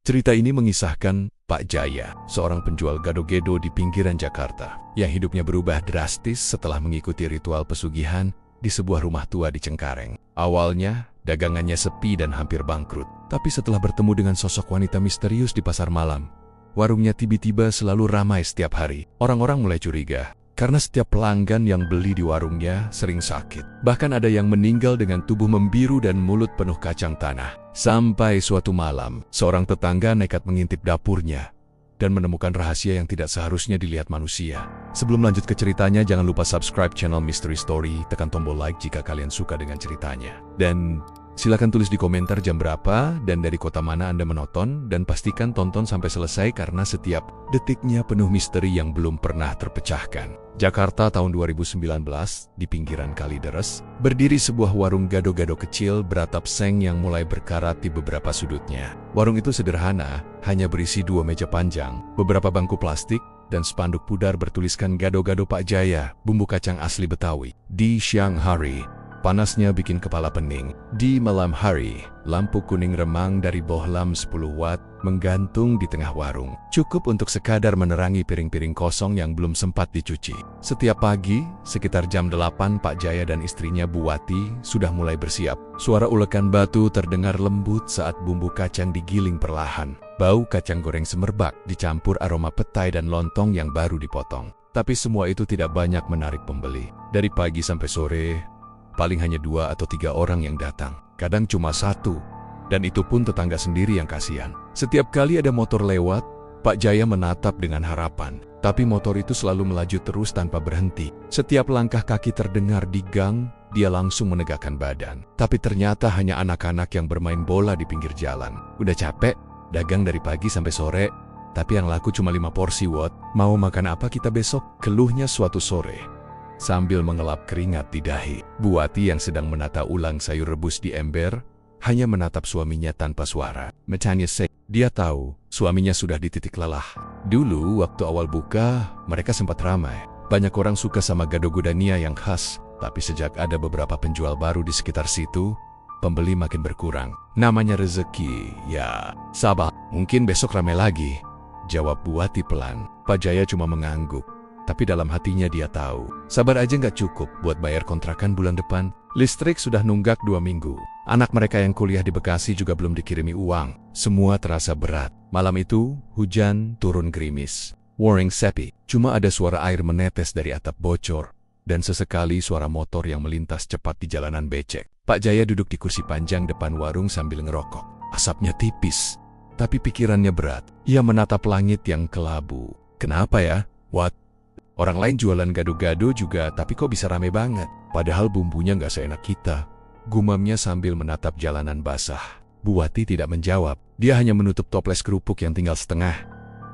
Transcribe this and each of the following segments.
Cerita ini mengisahkan Pak Jaya, seorang penjual gado-gado di pinggiran Jakarta, yang hidupnya berubah drastis setelah mengikuti ritual pesugihan di sebuah rumah tua di Cengkareng. Awalnya, dagangannya sepi dan hampir bangkrut. Tapi setelah bertemu dengan sosok wanita misterius di pasar malam, warungnya tiba-tiba selalu ramai setiap hari. Orang-orang mulai curiga, karena setiap pelanggan yang beli di warungnya sering sakit. Bahkan ada yang meninggal dengan tubuh membiru dan mulut penuh kacang tanah. Sampai suatu malam, seorang tetangga nekat mengintip dapurnya dan menemukan rahasia yang tidak seharusnya dilihat manusia. Sebelum lanjut ke ceritanya, jangan lupa subscribe channel Mystery Story, tekan tombol like jika kalian suka dengan ceritanya. Dan silakan tulis di komentar jam berapa dan dari kota mana Anda menonton, dan pastikan tonton sampai selesai karena setiap detiknya penuh misteri yang belum pernah terpecahkan. Jakarta tahun 2019, di pinggiran Kalideres, berdiri sebuah warung gado-gado kecil beratap seng yang mulai berkarat di beberapa sudutnya. Warung itu sederhana, hanya berisi 2 meja panjang, beberapa bangku plastik, dan spanduk pudar bertuliskan Gado-Gado Pak Jaya, bumbu kacang asli Betawi. Di siang hari, panasnya bikin kepala pening. Di malam hari, lampu kuning remang dari bohlam 10 watt menggantung di tengah warung. Cukup untuk sekadar menerangi piring-piring kosong yang belum sempat dicuci. Setiap pagi, sekitar jam 8, Pak Jaya dan istrinya Bu Wati sudah mulai bersiap. Suara ulekan batu terdengar lembut saat bumbu kacang digiling perlahan. Bau kacang goreng semerbak dicampur aroma petai dan lontong yang baru dipotong. Tapi semua itu tidak banyak menarik pembeli. Dari pagi sampai sore, paling hanya 2 atau 3 orang yang datang. Kadang cuma 1, dan itu pun tetangga sendiri yang kasihan. Setiap kali ada motor lewat, Pak Jaya menatap dengan harapan. Tapi motor itu selalu melaju terus tanpa berhenti. Setiap langkah kaki terdengar di gang, dia langsung menegakkan badan. Tapi ternyata hanya anak-anak yang bermain bola di pinggir jalan. Udah capek, dagang dari pagi sampai sore, tapi yang laku cuma 5 porsi, Wot. Mau makan apa kita besok? Keluhnya suatu sore sambil mengelap keringat di dahi. Bu Wati yang sedang menata ulang sayur rebus di ember, hanya menatap suaminya tanpa suara. Matanya sek. Dia tahu, suaminya sudah di titik lelah. Dulu, waktu awal buka, mereka sempat ramai. Banyak orang suka sama gado-godania yang khas, tapi sejak ada beberapa penjual baru di sekitar situ, pembeli makin berkurang. Namanya rezeki, ya sabar. Mungkin besok ramai lagi, jawab Bu Wati pelan. Pak Jaya cuma mengangguk. Tapi dalam hatinya dia tahu, sabar aja nggak cukup buat bayar kontrakan bulan depan. Listrik sudah nunggak 2 minggu. Anak mereka yang kuliah di Bekasi juga belum dikirimi uang. Semua terasa berat. Malam itu, hujan turun gerimis. Warning sepi. Cuma ada suara air menetes dari atap bocor. Dan sesekali suara motor yang melintas cepat di jalanan becek. Pak Jaya duduk di kursi panjang depan warung sambil ngerokok. Asapnya tipis, tapi pikirannya berat. Ia menatap langit yang kelabu. Kenapa ya? What? Orang lain jualan gado-gado juga, tapi kok bisa rame banget? Padahal bumbunya nggak seenak kita. Gumamnya sambil menatap jalanan basah. Bu Wati tidak menjawab. Dia hanya menutup toples kerupuk yang tinggal setengah.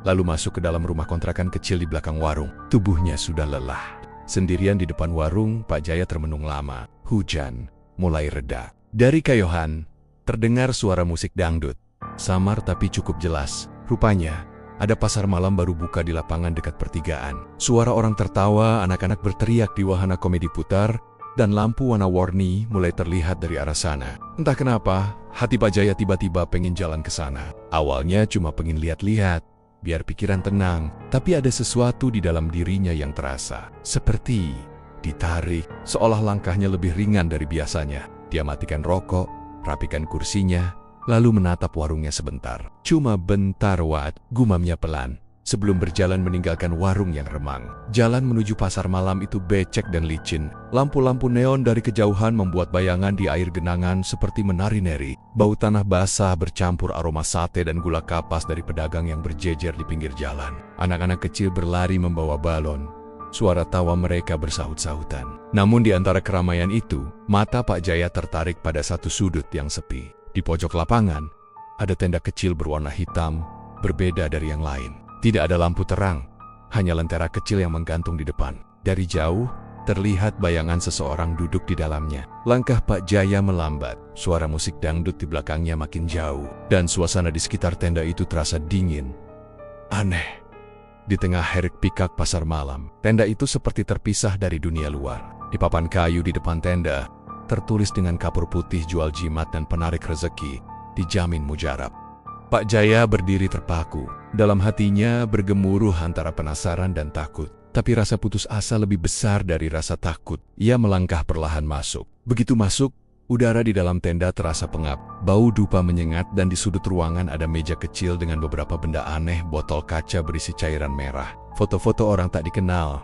Lalu masuk ke dalam rumah kontrakan kecil di belakang warung. Tubuhnya sudah lelah. Sendirian di depan warung, Pak Jaya termenung lama. Hujan mulai reda. Dari kayuhan, terdengar suara musik dangdut. Samar tapi cukup jelas. Rupanya, ada pasar malam baru buka di lapangan dekat pertigaan. Suara orang tertawa, anak-anak berteriak di wahana komedi putar, dan lampu warna-warni mulai terlihat dari arah sana. Entah kenapa, hati Pak Jaya tiba-tiba pengen jalan ke sana. Awalnya cuma pengen lihat-lihat, biar pikiran tenang. Tapi ada sesuatu di dalam dirinya yang terasa. Seperti ditarik, seolah langkahnya lebih ringan dari biasanya. Dia matikan rokok, rapikan kursinya, lalu menatap warungnya sebentar. Cuma bentar, Wat, gumamnya pelan. Sebelum berjalan meninggalkan warung yang remang. Jalan menuju pasar malam itu becek dan licin. Lampu-lampu neon dari kejauhan membuat bayangan di air genangan seperti menari-nari. Bau tanah basah bercampur aroma sate dan gula kapas dari pedagang yang berjejer di pinggir jalan. Anak-anak kecil berlari membawa balon. Suara tawa mereka bersahut-sahutan. Namun di antara keramaian itu, mata Pak Jaya tertarik pada satu sudut yang sepi. Di pojok lapangan, ada tenda kecil berwarna hitam, berbeda dari yang lain. Tidak ada lampu terang, hanya lentera kecil yang menggantung di depan. Dari jauh, terlihat bayangan seseorang duduk di dalamnya. Langkah Pak Jaya melambat, suara musik dangdut di belakangnya makin jauh, dan suasana di sekitar tenda itu terasa dingin. Aneh. Di tengah hiruk pikuk pasar malam, tenda itu seperti terpisah dari dunia luar. Di papan kayu di depan tenda, tertulis dengan kapur putih jual jimat dan penarik rezeki, dijamin mujarab. Pak Jaya berdiri terpaku. Dalam hatinya bergemuruh antara penasaran dan takut. Tapi rasa putus asa lebih besar dari rasa takut. Ia melangkah perlahan masuk. Begitu masuk, udara di dalam tenda terasa pengap. Bau dupa menyengat dan di sudut ruangan ada meja kecil dengan beberapa benda aneh, botol kaca berisi cairan merah, foto-foto orang tak dikenal,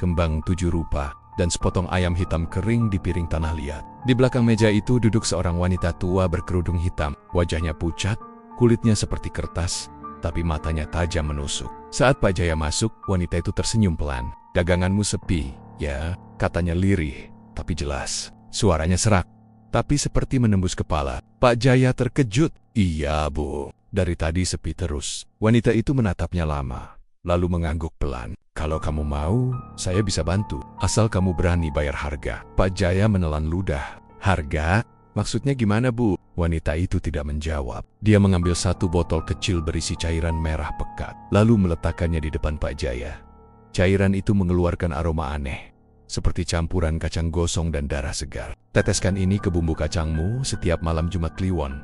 kembang 7 rupa, dan sepotong ayam hitam kering di piring tanah liat. Di belakang meja itu duduk seorang wanita tua berkerudung hitam. Wajahnya pucat, kulitnya seperti kertas, tapi matanya tajam menusuk. Saat Pak Jaya masuk, wanita itu tersenyum pelan. "Daganganmu sepi, ya," katanya lirih, tapi jelas. Suaranya serak, tapi seperti menembus kepala. Pak Jaya terkejut. "Iya, Bu. Dari tadi sepi terus." Wanita itu menatapnya lama, lalu mengangguk pelan. "Kalau kamu mau, saya bisa bantu. Asal kamu berani bayar harga." Pak Jaya menelan ludah. "Harga? Maksudnya gimana, Bu?" Wanita itu tidak menjawab. Dia mengambil satu botol kecil berisi cairan merah pekat, lalu meletakkannya di depan Pak Jaya. Cairan itu mengeluarkan aroma aneh, seperti campuran kacang gosong dan darah segar. "Teteskan ini ke bumbu kacangmu setiap malam Jumat Kliwon,"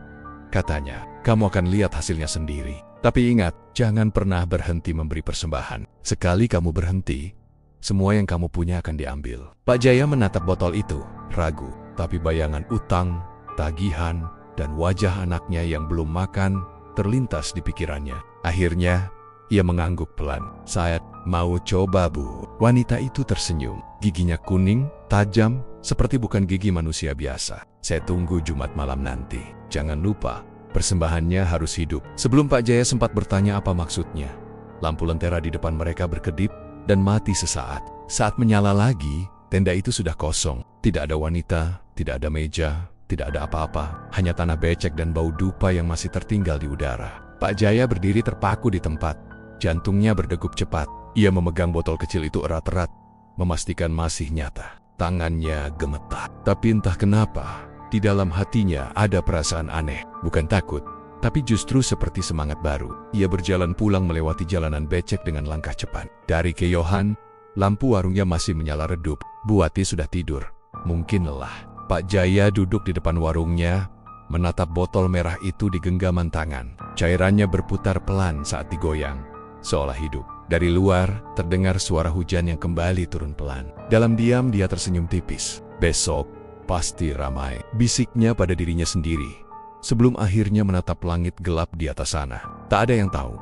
katanya. "Kamu akan lihat hasilnya sendiri. Tapi ingat, jangan pernah berhenti memberi persembahan. Sekali kamu berhenti, semua yang kamu punya akan diambil." Pak Jaya menatap botol itu, ragu. Tapi bayangan utang, tagihan, dan wajah anaknya yang belum makan terlintas di pikirannya. Akhirnya, ia mengangguk pelan. "Saya mau coba, Bu." Wanita itu tersenyum. Giginya kuning, tajam, seperti bukan gigi manusia biasa. "Saya tunggu Jumat malam nanti. Jangan lupa, persembahannya harus hidup." Sebelum Pak Jaya sempat bertanya apa maksudnya, lampu lentera di depan mereka berkedip dan mati sesaat. Saat menyala lagi, tenda itu sudah kosong. Tidak ada wanita, tidak ada meja, tidak ada apa-apa. Hanya tanah becek dan bau dupa yang masih tertinggal di udara. Pak Jaya berdiri terpaku di tempat. Jantungnya berdegup cepat. Ia memegang botol kecil itu erat-erat, memastikan masih nyata. Tangannya gemetar. Tapi entah kenapa, di dalam hatinya ada perasaan aneh. Bukan takut, tapi justru seperti semangat baru. Ia berjalan pulang melewati jalanan becek dengan langkah cepat. Dari keyohan, lampu warungnya masih menyala redup. Buati sudah tidur, mungkin lelah. Pak Jaya duduk di depan warungnya, menatap botol merah itu di genggaman tangan. Cairannya berputar pelan saat digoyang, seolah hidup. Dari luar, terdengar suara hujan yang kembali turun pelan. Dalam diam, dia tersenyum tipis. "Besok, pasti ramai," bisiknya pada dirinya sendiri, sebelum akhirnya menatap langit gelap di atas sana. Tak ada yang tahu,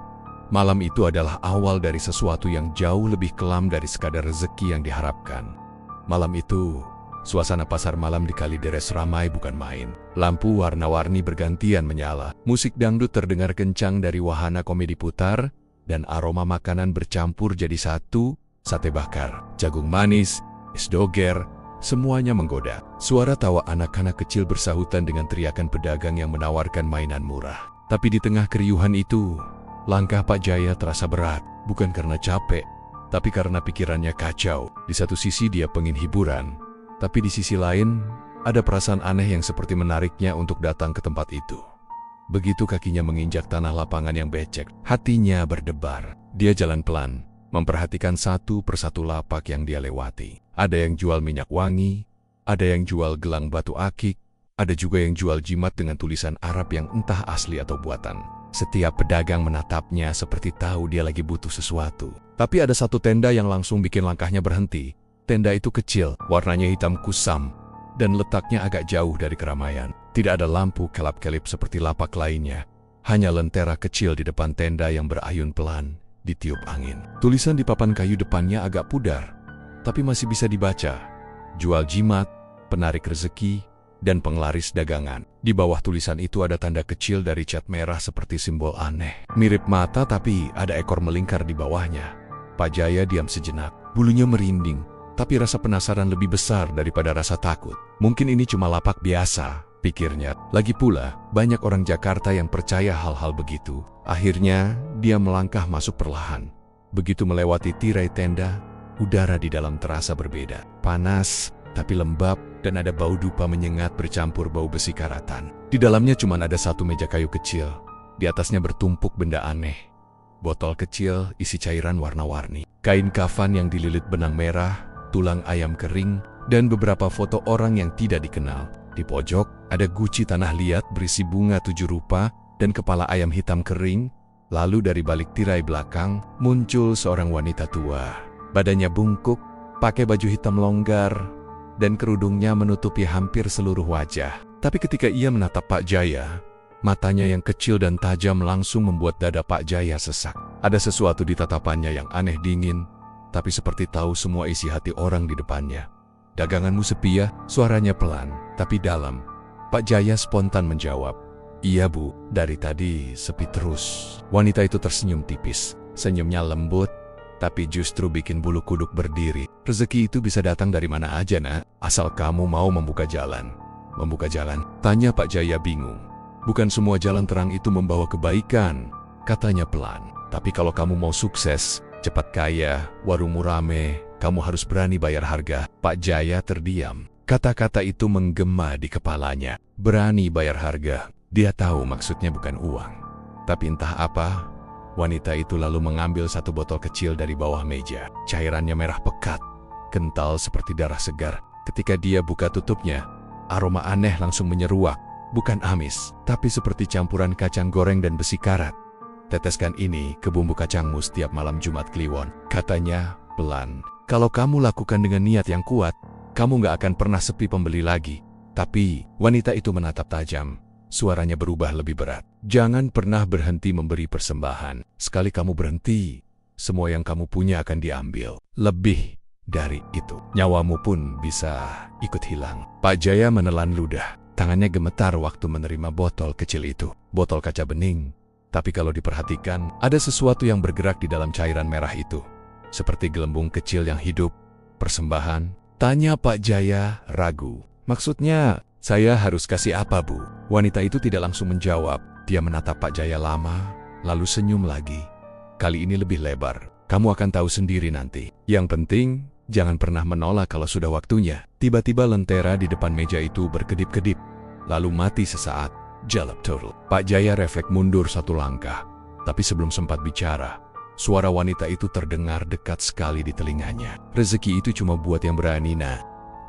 malam itu adalah awal dari sesuatu yang jauh lebih kelam dari sekadar rezeki yang diharapkan. Malam itu, suasana pasar malam di Kalideres ramai bukan main. Lampu warna-warni bergantian menyala. Musik dangdut terdengar kencang dari wahana komedi putar, dan aroma makanan bercampur jadi satu. Sate bakar, jagung manis, es doger, semuanya menggoda. Suara tawa anak-anak kecil bersahutan dengan teriakan pedagang yang menawarkan mainan murah. Tapi di tengah keriuhan itu, langkah Pak Jaya terasa berat. Bukan karena capek, tapi karena pikirannya kacau. Di satu sisi dia pengen hiburan, tapi di sisi lain, ada perasaan aneh yang seperti menariknya untuk datang ke tempat itu. Begitu kakinya menginjak tanah lapangan yang becek, hatinya berdebar. Dia jalan pelan, memperhatikan satu persatu lapak yang dia lewati. Ada yang jual minyak wangi, ada yang jual gelang batu akik, ada juga yang jual jimat dengan tulisan Arab yang entah asli atau buatan. Setiap pedagang menatapnya seperti tahu dia lagi butuh sesuatu. Tapi ada satu tenda yang langsung bikin langkahnya berhenti. Tenda itu kecil, warnanya hitam kusam, dan letaknya agak jauh dari keramaian. Tidak ada lampu kelap-kelip seperti lapak lainnya. Hanya lentera kecil di depan tenda yang berayun pelan, ditiup angin. Tulisan di papan kayu depannya agak pudar, tapi masih bisa dibaca. Jual jimat, penarik rezeki, dan penglaris dagangan. Di bawah tulisan itu ada tanda kecil dari cat merah seperti simbol aneh. Mirip mata tapi ada ekor melingkar di bawahnya. Pak Jaya diam sejenak, bulunya merinding. Tapi rasa penasaran lebih besar daripada rasa takut. Mungkin ini cuma lapak biasa, pikirnya. Lagi pula, banyak orang Jakarta yang percaya hal-hal begitu. Akhirnya, dia melangkah masuk perlahan. Begitu melewati tirai tenda, udara di dalam terasa berbeda. Panas, tapi lembab, dan ada bau dupa menyengat bercampur bau besi karatan. Di dalamnya cuma ada satu meja kayu kecil. Di atasnya bertumpuk benda aneh. Botol kecil isi cairan warna-warni. Kain kafan yang dililit benang merah, tulang ayam kering, dan beberapa foto orang yang tidak dikenal. Di pojok, ada guci tanah liat berisi bunga 7 rupa dan kepala ayam hitam kering. Lalu dari balik tirai belakang, muncul seorang wanita tua. Badannya bungkuk, pakai baju hitam longgar, dan kerudungnya menutupi hampir seluruh wajah. Tapi ketika ia menatap Pak Jaya, matanya yang kecil dan tajam langsung membuat dada Pak Jaya sesak. Ada sesuatu di tatapannya yang aneh dingin, tapi seperti tahu semua isi hati orang di depannya. "Daganganmu sepi ya?" Suaranya pelan, tapi dalam. Pak Jaya spontan menjawab, "Iya Bu, dari tadi sepi terus." Wanita itu tersenyum tipis. Senyumnya lembut, tapi justru bikin bulu kuduk berdiri. "Rezeki itu bisa datang dari mana aja, Nak, asal kamu mau membuka jalan." "Membuka jalan?" tanya Pak Jaya bingung. "Bukan semua jalan terang itu membawa kebaikan," katanya pelan. "Tapi kalau kamu mau sukses, cepat kaya, warungmu rame, kamu harus berani bayar harga." Pak Jaya terdiam. Kata-kata itu menggema di kepalanya. Berani bayar harga. Dia tahu maksudnya bukan uang. Tapi entah apa, wanita itu lalu mengambil satu botol kecil dari bawah meja. Cairannya merah pekat, kental seperti darah segar. Ketika dia buka tutupnya, aroma aneh langsung menyeruak. Bukan amis, tapi seperti campuran kacang goreng dan besi karat. "Teteskan ini ke bumbu kacangmu setiap malam Jumat Kliwon," katanya pelan. "Kalau kamu lakukan dengan niat yang kuat, kamu gak akan pernah sepi pembeli lagi." Tapi wanita itu menatap tajam. Suaranya berubah lebih berat. "Jangan pernah berhenti memberi persembahan. Sekali kamu berhenti, semua yang kamu punya akan diambil. Lebih dari itu, nyawamu pun bisa ikut hilang." Pak Jaya menelan ludah. Tangannya gemetar waktu menerima botol kecil itu. Botol kaca bening. Tapi kalau diperhatikan, ada sesuatu yang bergerak di dalam cairan merah itu. Seperti gelembung kecil yang hidup. "Persembahan?" tanya Pak Jaya ragu. "Maksudnya, saya harus kasih apa, Bu?" Wanita itu tidak langsung menjawab. Dia menatap Pak Jaya lama, lalu senyum lagi. "Kali ini lebih lebar. Kamu akan tahu sendiri nanti. Yang penting, jangan pernah menolak kalau sudah waktunya." Tiba-tiba lentera di depan meja itu berkedip-kedip, lalu mati sesaat. Jalap total. Pak Jaya refleks mundur satu langkah. Tapi sebelum sempat bicara, suara wanita itu terdengar dekat sekali di telinganya. "Rezeki itu cuma buat yang berani, Nak."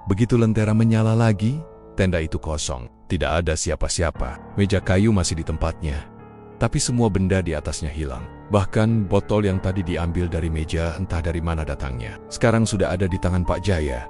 Begitu lentera menyala lagi, tenda itu kosong. Tidak ada siapa-siapa. Meja kayu masih di tempatnya. Tapi semua benda di atasnya hilang. Bahkan botol yang tadi diambil dari meja entah dari mana datangnya. Sekarang sudah ada di tangan Pak Jaya.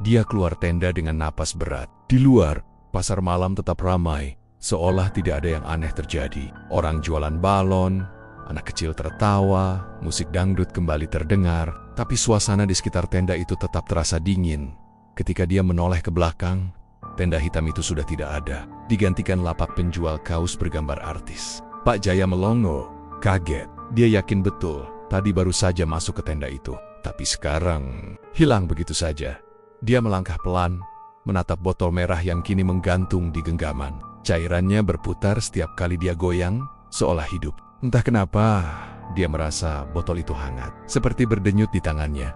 Dia keluar tenda dengan napas berat. Di luar, pasar malam tetap ramai. Seolah tidak ada yang aneh terjadi. Orang jualan balon, anak kecil tertawa, musik dangdut kembali terdengar. Tapi suasana di sekitar tenda itu tetap terasa dingin. Ketika dia menoleh ke belakang, tenda hitam itu sudah tidak ada. Digantikan lapak penjual kaos bergambar artis. Pak Jaya melongo, kaget. Dia yakin betul, tadi baru saja masuk ke tenda itu. Tapi sekarang, hilang begitu saja. Dia melangkah pelan, menatap botol merah yang kini menggantung di genggaman. Cairannya berputar setiap kali dia goyang, seolah hidup. Entah kenapa, dia merasa botol itu hangat, seperti berdenyut di tangannya.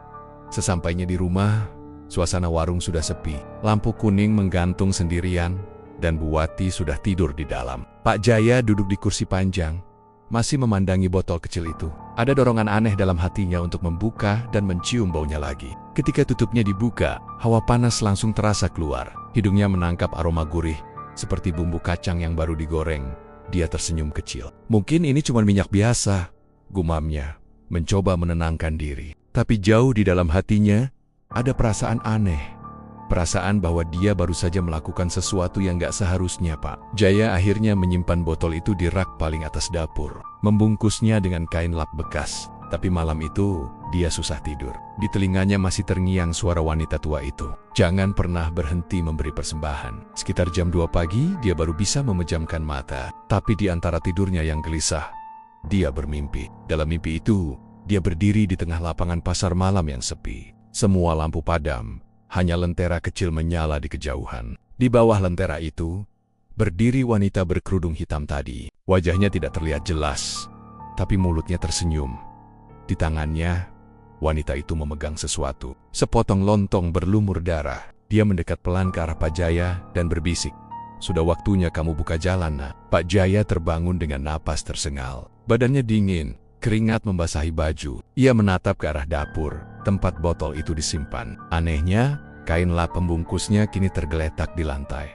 Sesampainya di rumah, suasana warung sudah sepi. Lampu kuning menggantung sendirian, dan Bu Wati sudah tidur di dalam. Pak Jaya duduk di kursi panjang, masih memandangi botol kecil itu. Ada dorongan aneh dalam hatinya untuk membuka dan mencium baunya lagi. Ketika tutupnya dibuka, hawa panas langsung terasa keluar. Hidungnya menangkap aroma gurih, seperti bumbu kacang yang baru digoreng. Dia tersenyum kecil. "Mungkin ini cuma minyak biasa," gumamnya, mencoba menenangkan diri. Tapi jauh di dalam hatinya, ada perasaan aneh. Perasaan bahwa dia baru saja melakukan sesuatu yang gak seharusnya, Pak. Jaya akhirnya menyimpan botol itu di rak paling atas dapur. Membungkusnya dengan kain lap bekas. Tapi malam itu, dia susah tidur. Di telinganya masih terngiang suara wanita tua itu. "Jangan pernah berhenti memberi persembahan." Sekitar jam 2 pagi, dia baru bisa memejamkan mata. Tapi di antara tidurnya yang gelisah, dia bermimpi. Dalam mimpi itu, dia berdiri di tengah lapangan pasar malam yang sepi. Semua lampu padam, hanya lentera kecil menyala di kejauhan. Di bawah lentera itu, berdiri wanita berkerudung hitam tadi. Wajahnya tidak terlihat jelas, tapi mulutnya tersenyum. Di tangannya, wanita itu memegang sesuatu. Sepotong lontong berlumur darah. Dia mendekat pelan ke arah Pak Jaya dan berbisik, "Sudah waktunya kamu buka jalan, Nak." Pak Jaya terbangun dengan napas tersengal. Badannya dingin, keringat membasahi baju. Ia menatap ke arah dapur, tempat botol itu disimpan. Anehnya, kain lap pembungkusnya kini tergeletak di lantai.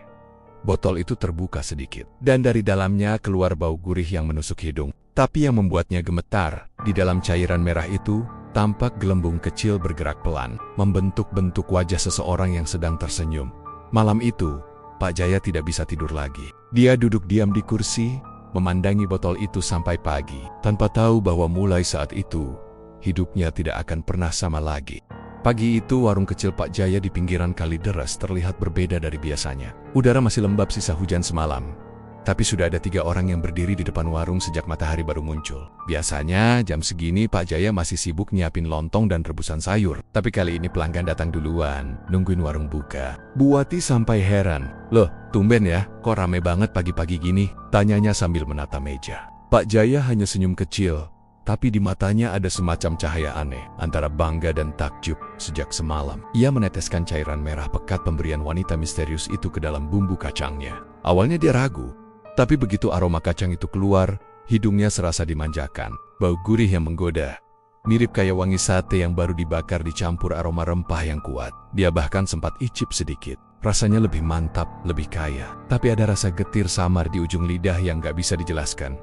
botol itu terbuka sedikit. Dan dari dalamnya keluar bau gurih yang menusuk hidung. Tapi yang membuatnya gemetar, di dalam cairan merah itu, tampak gelembung kecil bergerak pelan, membentuk-bentuk wajah seseorang yang sedang tersenyum. Malam itu, Pak Jaya tidak bisa tidur lagi. Dia duduk diam di kursi, memandangi botol itu sampai pagi, tanpa tahu bahwa mulai saat itu, hidupnya tidak akan pernah sama lagi. Pagi itu warung kecil Pak Jaya di pinggiran Kali Deras terlihat berbeda dari biasanya. Udara masih lembab sisa hujan semalam. Tapi sudah ada 3 orang yang berdiri di depan warung sejak matahari baru muncul. Biasanya jam segini Pak Jaya masih sibuk nyiapin lontong dan rebusan sayur. Tapi kali ini pelanggan datang duluan, nungguin warung buka. Bu Wati sampai heran. Loh, tumben ya, kok rame banget pagi-pagi gini? Tanyanya sambil menata meja. Pak Jaya hanya senyum kecil. Tapi di matanya ada semacam cahaya aneh, antara bangga dan takjub. Sejak semalam, ia meneteskan cairan merah pekat pemberian wanita misterius itu ke dalam bumbu kacangnya. Awalnya dia ragu, tapi begitu aroma kacang itu keluar, hidungnya serasa dimanjakan. Bau gurih yang menggoda, mirip kayak wangi sate yang baru dibakar dicampur aroma rempah yang kuat. Dia bahkan sempat icip sedikit. Rasanya lebih mantap, lebih kaya. Tapi ada rasa getir samar di ujung lidah yang gak bisa dijelaskan.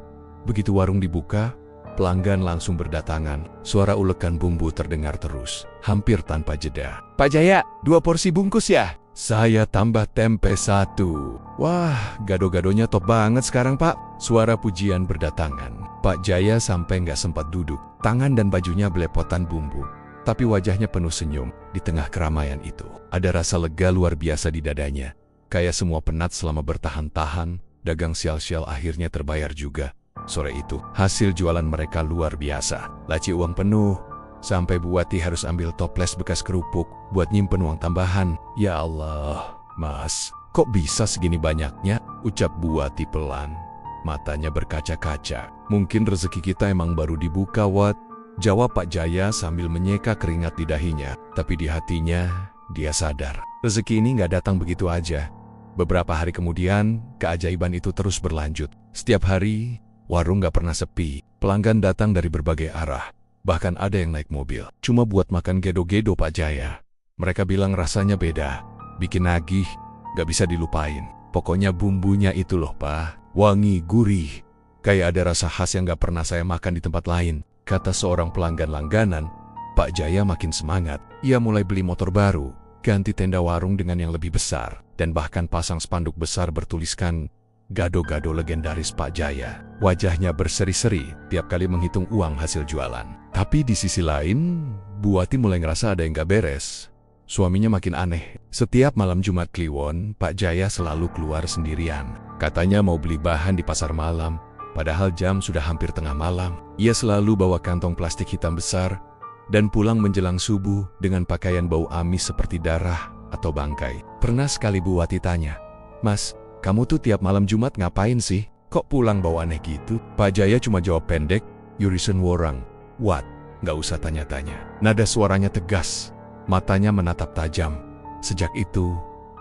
Begitu warung dibuka, pelanggan langsung berdatangan. Suara ulekan bumbu terdengar terus, hampir tanpa jeda. Pak Jaya, 2 porsi bungkus ya? Saya tambah tempe 1. Wah, gado-gadonya top banget sekarang Pak. Suara pujian berdatangan. Pak Jaya sampai nggak sempat duduk. Tangan dan bajunya belepotan bumbu. Tapi wajahnya penuh senyum. Di tengah keramaian itu, ada rasa lega luar biasa di dadanya. Kayak semua penat selama bertahan-tahan, dagang sial-sial akhirnya terbayar juga. Sore itu, hasil jualan mereka luar biasa. Laci uang penuh, sampai Bu Wati harus ambil toples bekas kerupuk buat nyimpen uang tambahan. Ya Allah, Mas, kok bisa segini banyaknya? Ucap Bu Wati pelan. Matanya berkaca-kaca. Mungkin rezeki kita emang baru dibuka, Wat. Jawab Pak Jaya sambil menyeka keringat di dahinya. Tapi di hatinya, dia sadar. Rezeki ini nggak datang begitu aja. Beberapa hari kemudian, keajaiban itu terus berlanjut. Setiap hari, warung gak pernah sepi, pelanggan datang dari berbagai arah. Bahkan ada yang naik mobil, cuma buat makan gedo-gedo Pak Jaya. Mereka bilang rasanya beda, bikin nagih, gak bisa dilupain. Pokoknya bumbunya itu loh Pak, wangi, gurih. Kayak ada rasa khas yang gak pernah saya makan di tempat lain. Kata seorang pelanggan langganan. Pak Jaya makin semangat. Ia mulai beli motor baru, ganti tenda warung dengan yang lebih besar, dan bahkan pasang spanduk besar bertuliskan gado-gado legendaris Pak Jaya. Wajahnya berseri-seri tiap kali menghitung uang hasil jualan. Tapi di sisi lain, Bu Wati mulai ngerasa ada yang gak beres. Suaminya makin aneh. Setiap malam Jumat Kliwon, Pak Jaya selalu keluar sendirian. Katanya mau beli bahan di pasar malam, padahal jam sudah hampir tengah malam. Ia selalu bawa kantong plastik hitam besar dan pulang menjelang subuh dengan pakaian bau amis seperti darah atau bangkai. Pernah sekali Bu Wati tanya, "Mas, kamu tuh tiap malam Jumat ngapain sih? Kok pulang bau aneh gitu?" Pak Jaya cuma jawab pendek, "Yurisen worang." Wat, gak usah tanya-tanya. Nada suaranya tegas, matanya menatap tajam. Sejak itu,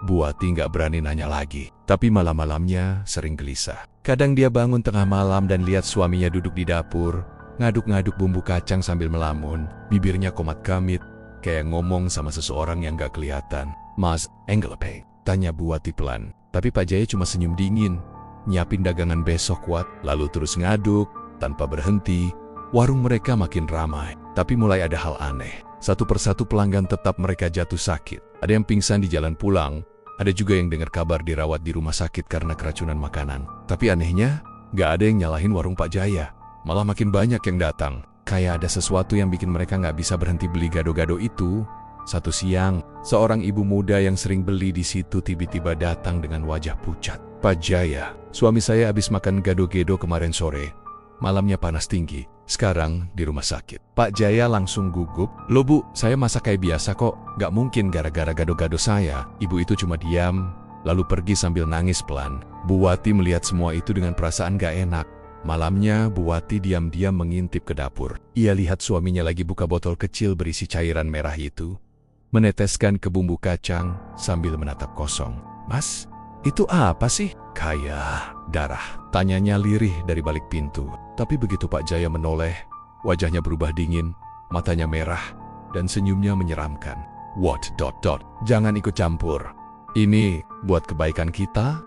Bu Wati gak berani nanya lagi. Tapi malam-malamnya sering gelisah. Kadang dia bangun tengah malam dan lihat suaminya duduk di dapur, ngaduk-ngaduk bumbu kacang sambil melamun. Bibirnya komat kamit, kayak ngomong sama seseorang yang gak kelihatan. "Mas, enggelpe?" tanya Bu Wati pelan. Tapi Pak Jaya cuma senyum dingin, nyiapin dagangan besok Wat, lalu terus ngaduk, tanpa berhenti. Warung mereka makin ramai, tapi mulai ada hal aneh. Satu persatu pelanggan tetap mereka jatuh sakit. Ada yang pingsan di jalan pulang, ada juga yang dengar kabar dirawat di rumah sakit karena keracunan makanan. Tapi anehnya, gak ada yang nyalahin warung Pak Jaya. Malah makin banyak yang datang. Kayak ada sesuatu yang bikin mereka gak bisa berhenti beli gado-gado itu. Satu siang, seorang ibu muda yang sering beli di situ tiba-tiba datang dengan wajah pucat. "Pak Jaya, suami saya habis makan gado-gado kemarin sore. Malamnya panas tinggi. Sekarang di rumah sakit." Pak Jaya langsung gugup. "Loh Bu, saya masak kayak biasa kok. Gak mungkin gara-gara gado-gado saya." Ibu itu cuma diam, lalu pergi sambil nangis pelan. Bu Wati melihat semua itu dengan perasaan gak enak. Malamnya, Bu Wati diam-diam mengintip ke dapur. Ia lihat suaminya lagi buka botol kecil berisi cairan merah itu, meneteskan ke bumbu kacang sambil menatap kosong. "Mas, itu apa sih?" "Kayak darah," tanyanya lirih dari balik pintu. Tapi begitu Pak Jaya menoleh, wajahnya berubah dingin, matanya merah, dan senyumnya menyeramkan. "What? Jangan ikut campur. Ini buat kebaikan kita."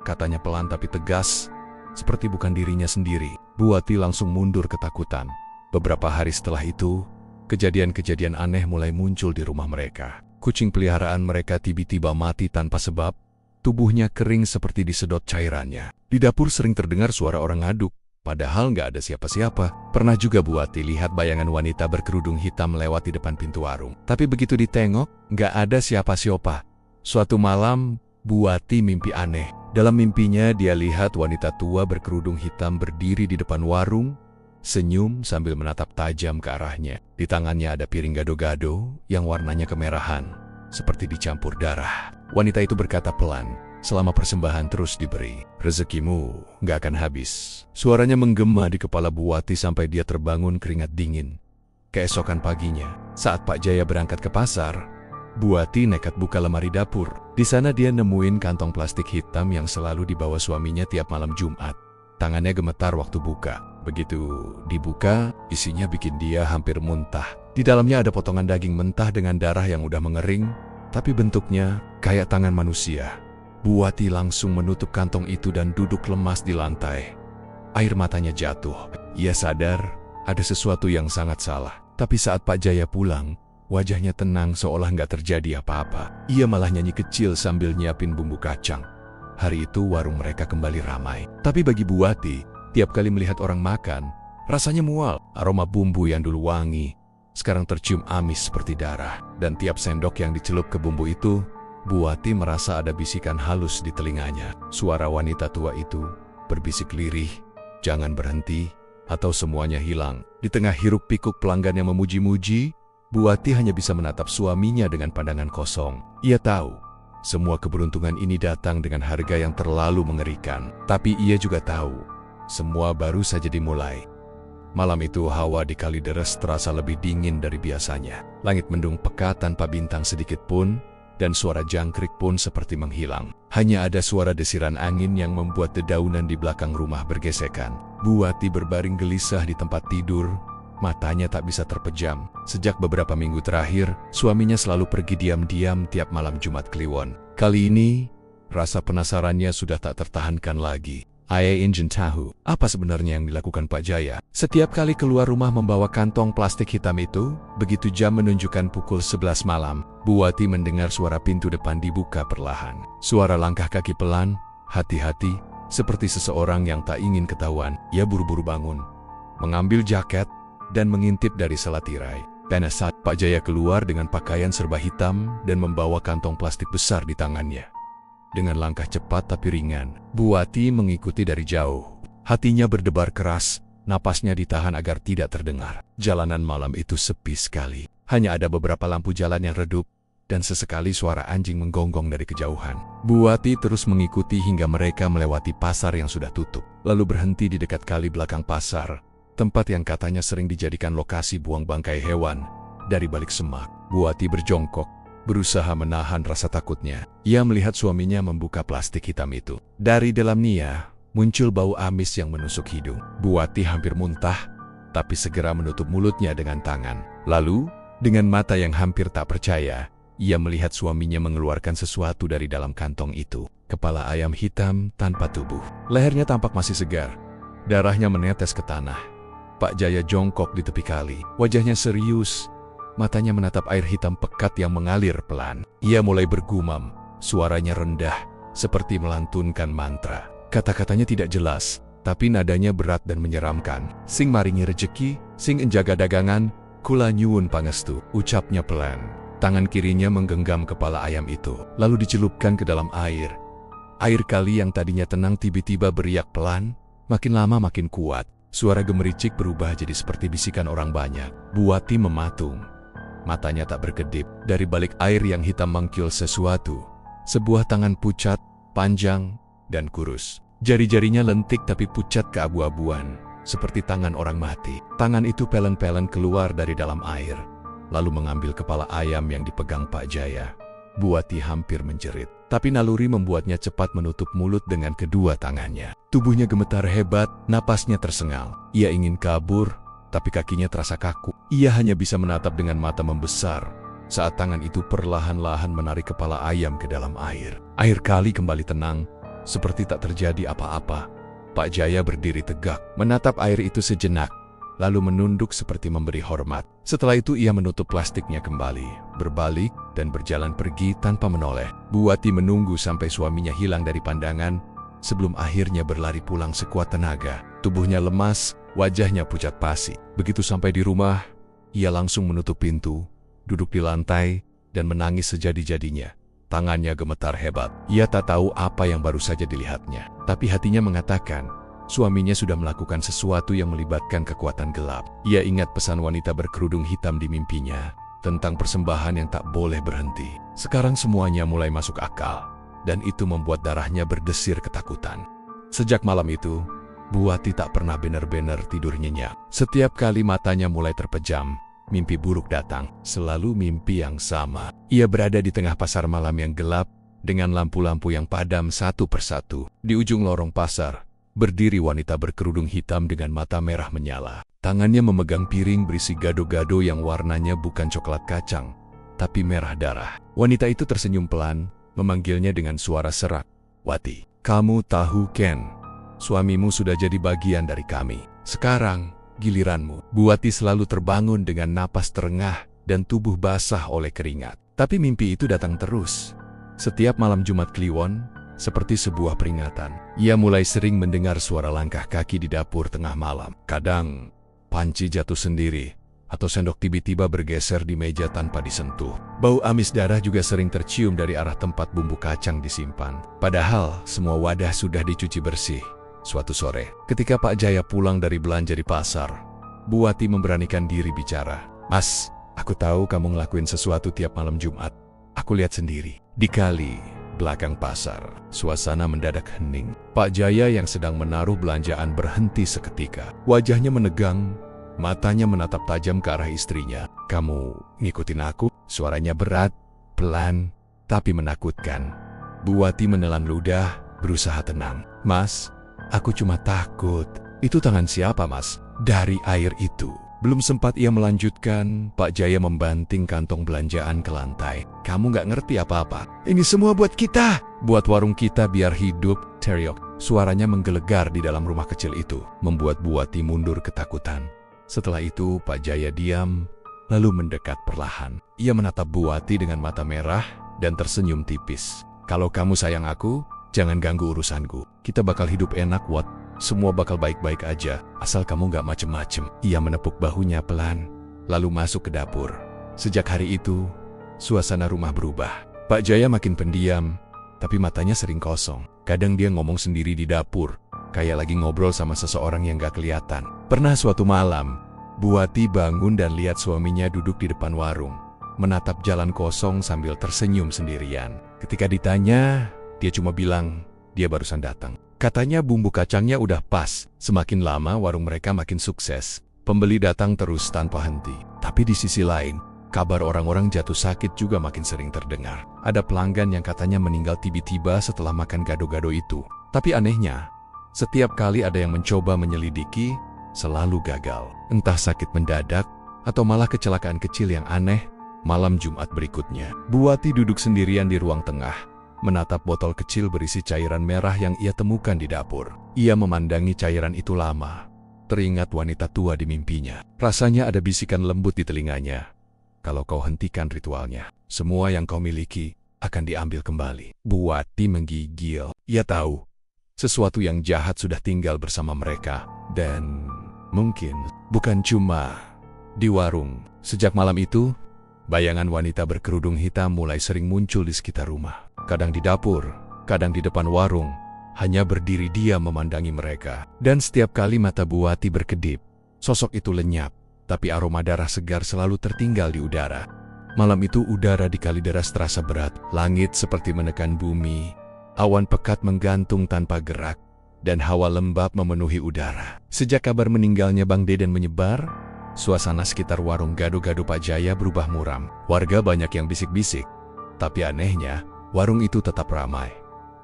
katanya pelan tapi tegas, seperti bukan dirinya sendiri. Bu Wati langsung mundur ketakutan. Beberapa hari setelah itu, kejadian-kejadian aneh mulai muncul di rumah mereka. Kucing peliharaan mereka tiba-tiba mati tanpa sebab, tubuhnya kering seperti disedot cairannya. Di dapur sering terdengar suara orang ngaduk, padahal nggak ada siapa-siapa. Pernah juga Bu Wati lihat bayangan wanita berkerudung hitam lewat di depan pintu warung. Tapi begitu ditengok, nggak ada siapa-siapa. Suatu malam, Bu Wati mimpi aneh. Dalam mimpinya, dia lihat wanita tua berkerudung hitam berdiri di depan warung, senyum sambil menatap tajam ke arahnya. Di tangannya ada piring gado-gado yang warnanya kemerahan, seperti dicampur darah. Wanita itu berkata pelan, "Selama persembahan terus diberi, rezekimu nggak akan habis." Suaranya menggema di kepala Bu Wati sampai dia terbangun keringat dingin. Keesokan paginya, saat Pak Jaya berangkat ke pasar, Bu Wati nekat buka lemari dapur. Di sana dia nemuin kantong plastik hitam yang selalu dibawa suaminya tiap malam Jumat. Tangannya gemetar waktu buka. Begitu dibuka, isinya bikin dia hampir muntah. Di dalamnya ada potongan daging mentah dengan darah yang udah mengering, tapi bentuknya kayak tangan manusia. Bu Wati langsung menutup kantong itu dan duduk lemas di lantai. Air matanya jatuh. Ia sadar ada sesuatu yang sangat salah. Tapi saat Pak Jaya pulang, wajahnya tenang seolah nggak terjadi apa-apa. Ia malah nyanyi kecil sambil nyiapin bumbu kacang. Hari itu warung mereka kembali ramai. Tapi bagi Bu Wati, tiap kali melihat orang makan, rasanya mual. Aroma bumbu yang dulu wangi, sekarang tercium amis seperti darah. Dan tiap sendok yang dicelup ke bumbu itu, Bu Wati merasa ada bisikan halus di telinganya. Suara wanita tua itu berbisik lirih, "Jangan berhenti, atau semuanya hilang." Di tengah hiruk pikuk pelanggan yang memuji-muji, Bu Wati hanya bisa menatap suaminya dengan pandangan kosong. Ia tahu, semua keberuntungan ini datang dengan harga yang terlalu mengerikan. Tapi ia juga tahu, semua baru saja dimulai. Malam itu hawa di Kalideres terasa lebih dingin dari biasanya. Langit mendung pekat tanpa bintang sedikit pun, dan suara jangkrik pun seperti menghilang. Hanya ada suara desiran angin yang membuat dedaunan di belakang rumah bergesekan. Bu Wati berbaring gelisah di tempat tidur, matanya tak bisa terpejam. Sejak beberapa minggu terakhir, suaminya selalu pergi diam-diam tiap malam Jumat Kliwon. Kali ini, rasa penasarannya sudah tak tertahankan lagi. Ayah ingin tahu, apa sebenarnya yang dilakukan Pak Jaya? Setiap kali keluar rumah membawa kantong plastik hitam itu, begitu jam menunjukkan pukul 11 malam, Bu Wati mendengar suara pintu depan dibuka perlahan. Suara langkah kaki pelan, hati-hati, seperti seseorang yang tak ingin ketahuan. Ia buru-buru bangun, mengambil jaket, dan mengintip dari sela tirai. Dan saat Pak Jaya keluar dengan pakaian serba hitam dan membawa kantong plastik besar di tangannya. Dengan langkah cepat tapi ringan, Bu Wati mengikuti dari jauh. Hatinya berdebar keras, napasnya ditahan agar tidak terdengar. Jalanan malam itu sepi sekali. Hanya ada beberapa lampu jalan yang redup, dan sesekali suara anjing menggonggong dari kejauhan. Bu Wati terus mengikuti hingga mereka melewati pasar yang sudah tutup. Lalu berhenti di dekat kali belakang pasar, tempat yang katanya sering dijadikan lokasi buang bangkai hewan. Dari balik semak, Bu Wati berjongkok, berusaha menahan rasa takutnya. Ia melihat suaminya membuka plastik hitam itu. Dari dalamnya, muncul bau amis yang menusuk hidung. Bu Wati hampir muntah, tapi segera menutup mulutnya dengan tangan. Lalu, dengan mata yang hampir tak percaya, ia melihat suaminya mengeluarkan sesuatu dari dalam kantong itu. Kepala ayam hitam tanpa tubuh. Lehernya tampak masih segar. Darahnya menetes ke tanah. Pak Jaya jongkok di tepi kali. Wajahnya serius. Matanya menatap air hitam pekat yang mengalir pelan. Ia mulai bergumam, suaranya rendah, seperti melantunkan mantra. Kata-katanya tidak jelas, tapi nadanya berat dan menyeramkan. "Sing maringi rejeki, sing enjaga dagangan, kula nyuwun pangestu," ucapnya pelan. Tangan kirinya menggenggam kepala ayam itu, lalu dicelupkan ke dalam air. Air kali yang tadinya tenang tiba-tiba beriak pelan, makin lama makin kuat. Suara gemericik berubah jadi seperti bisikan orang banyak. Bu Wati mematung. Matanya tak berkedip. Dari balik air yang hitam mengkil sesuatu. Sebuah tangan pucat, panjang, dan kurus. Jari-jarinya lentik tapi pucat keabu-abuan, seperti tangan orang mati. Tangan itu pelen-pelen keluar dari dalam air, lalu mengambil kepala ayam yang dipegang Pak Jaya. Bu Wati hampir menjerit, tapi naluri membuatnya cepat menutup mulut dengan kedua tangannya. Tubuhnya gemetar hebat, napasnya tersengal. Ia ingin kabur, tapi kakinya terasa kaku. Ia hanya bisa menatap dengan mata membesar saat tangan itu perlahan-lahan menarik kepala ayam ke dalam air. Air kali kembali tenang, Seperti tak terjadi apa-apa, Pak Jaya berdiri tegak, menatap air itu sejenak, lalu menunduk seperti memberi hormat. Setelah itu ia menutup plastiknya kembali, berbalik dan berjalan pergi tanpa menoleh. Buati menunggu sampai suaminya hilang dari pandangan, sebelum akhirnya berlari pulang sekuat tenaga. Tubuhnya lemas, wajahnya pucat pasi. Begitu sampai di rumah, ia langsung menutup pintu, duduk di lantai, dan menangis sejadi-jadinya. Tangannya gemetar hebat. Ia tak tahu apa yang baru saja dilihatnya, tapi hatinya mengatakan, suaminya sudah melakukan sesuatu yang melibatkan kekuatan gelap. Ia ingat pesan wanita berkerudung hitam di mimpinya, tentang persembahan yang tak boleh berhenti. Sekarang semuanya mulai masuk akal, dan itu membuat darahnya berdesir ketakutan. Sejak malam itu, Buati tak pernah benar-benar tidur nyenyak. Setiap kali matanya mulai terpejam, mimpi buruk datang, selalu mimpi yang sama. Ia berada di tengah pasar malam yang gelap, dengan lampu-lampu yang padam satu persatu. Di ujung lorong pasar, berdiri wanita berkerudung hitam dengan mata merah menyala. Tangannya memegang piring berisi gado-gado yang warnanya bukan coklat kacang, tapi merah darah. Wanita itu tersenyum pelan, memanggilnya dengan suara serak. "Wati, kamu tahu Ken? Suamimu sudah jadi bagian dari kami. Sekarang, giliranmu." Buati selalu terbangun dengan napas terengah dan tubuh basah oleh keringat. Tapi mimpi itu datang terus. Setiap malam Jumat Kliwon, seperti sebuah peringatan, ia mulai sering mendengar suara langkah kaki di dapur tengah malam. Kadang, panci jatuh sendiri, atau sendok tiba-tiba bergeser di meja tanpa disentuh. Bau amis darah juga sering tercium dari arah tempat bumbu kacang disimpan. Padahal, semua wadah sudah dicuci bersih. Suatu sore, ketika Pak Jaya pulang dari belanja di pasar, Buati memberanikan diri bicara. "Mas, aku tahu kamu ngelakuin sesuatu tiap malam Jumat. Aku lihat sendiri." Di kali belakang pasar, suasana mendadak hening. Pak Jaya yang sedang menaruh belanjaan berhenti seketika. Wajahnya menegang, matanya menatap tajam ke arah istrinya. "Kamu ngikutin aku?" Suaranya berat, pelan, tapi menakutkan. Buati menelan ludah, berusaha tenang. "Mas, aku cuma takut." "Itu tangan siapa, Mas?" "Dari air itu." Belum sempat ia melanjutkan, Pak Jaya membanting kantong belanjaan ke lantai. "Kamu nggak ngerti apa-apa. Ini semua buat kita. Buat warung kita biar hidup." Teriak. Suaranya menggelegar di dalam rumah kecil itu, membuat Buati mundur ketakutan. Setelah itu, Pak Jaya diam, lalu mendekat perlahan. Ia menatap Buati dengan mata merah dan tersenyum tipis. "Kalau kamu sayang aku, jangan ganggu urusanku. Kita bakal hidup enak, Wat. Semua bakal baik-baik aja, asal kamu gak macem-macem." Ia menepuk bahunya pelan, lalu masuk ke dapur. Sejak hari itu, suasana rumah berubah. Pak Jaya makin pendiam, tapi matanya sering kosong. Kadang dia ngomong sendiri di dapur, kayak lagi ngobrol sama seseorang yang gak kelihatan. Pernah suatu malam, Buati bangun dan lihat suaminya duduk di depan warung, menatap jalan kosong sambil tersenyum sendirian. Ketika ditanya, dia cuma bilang, dia barusan datang. Katanya bumbu kacangnya udah pas. Semakin lama warung mereka makin sukses. Pembeli datang terus tanpa henti. Tapi di sisi lain, kabar orang-orang jatuh sakit juga makin sering terdengar. Ada pelanggan yang katanya meninggal tiba-tiba setelah makan gado-gado itu. Tapi anehnya, setiap kali ada yang mencoba menyelidiki, selalu gagal. Entah sakit mendadak, atau malah kecelakaan kecil yang aneh. Malam Jumat berikutnya, Buati duduk sendirian di ruang tengah, menatap botol kecil berisi cairan merah yang ia temukan di dapur. Ia memandangi cairan itu lama, teringat wanita tua di mimpinya. Rasanya ada bisikan lembut di telinganya. "Kalau kau hentikan ritualnya, semua yang kau miliki akan diambil kembali." Buati menggigil. Ia tahu, sesuatu yang jahat sudah tinggal bersama mereka. Dan mungkin bukan cuma di warung. Sejak malam itu, bayangan wanita berkerudung hitam mulai sering muncul di sekitar rumah. Kadang di dapur, kadang di depan warung, hanya berdiri dia memandangi mereka. Dan setiap kali mata Buati berkedip, sosok itu lenyap, tapi aroma darah segar selalu tertinggal di udara. Malam itu udara di Kalideres terasa berat, langit seperti menekan bumi, awan pekat menggantung tanpa gerak, dan hawa lembab memenuhi udara. Sejak kabar meninggalnya Bang Deden menyebar, suasana sekitar warung gado-gado Pak Jaya berubah muram. Warga banyak yang bisik-bisik, tapi anehnya, warung itu tetap ramai.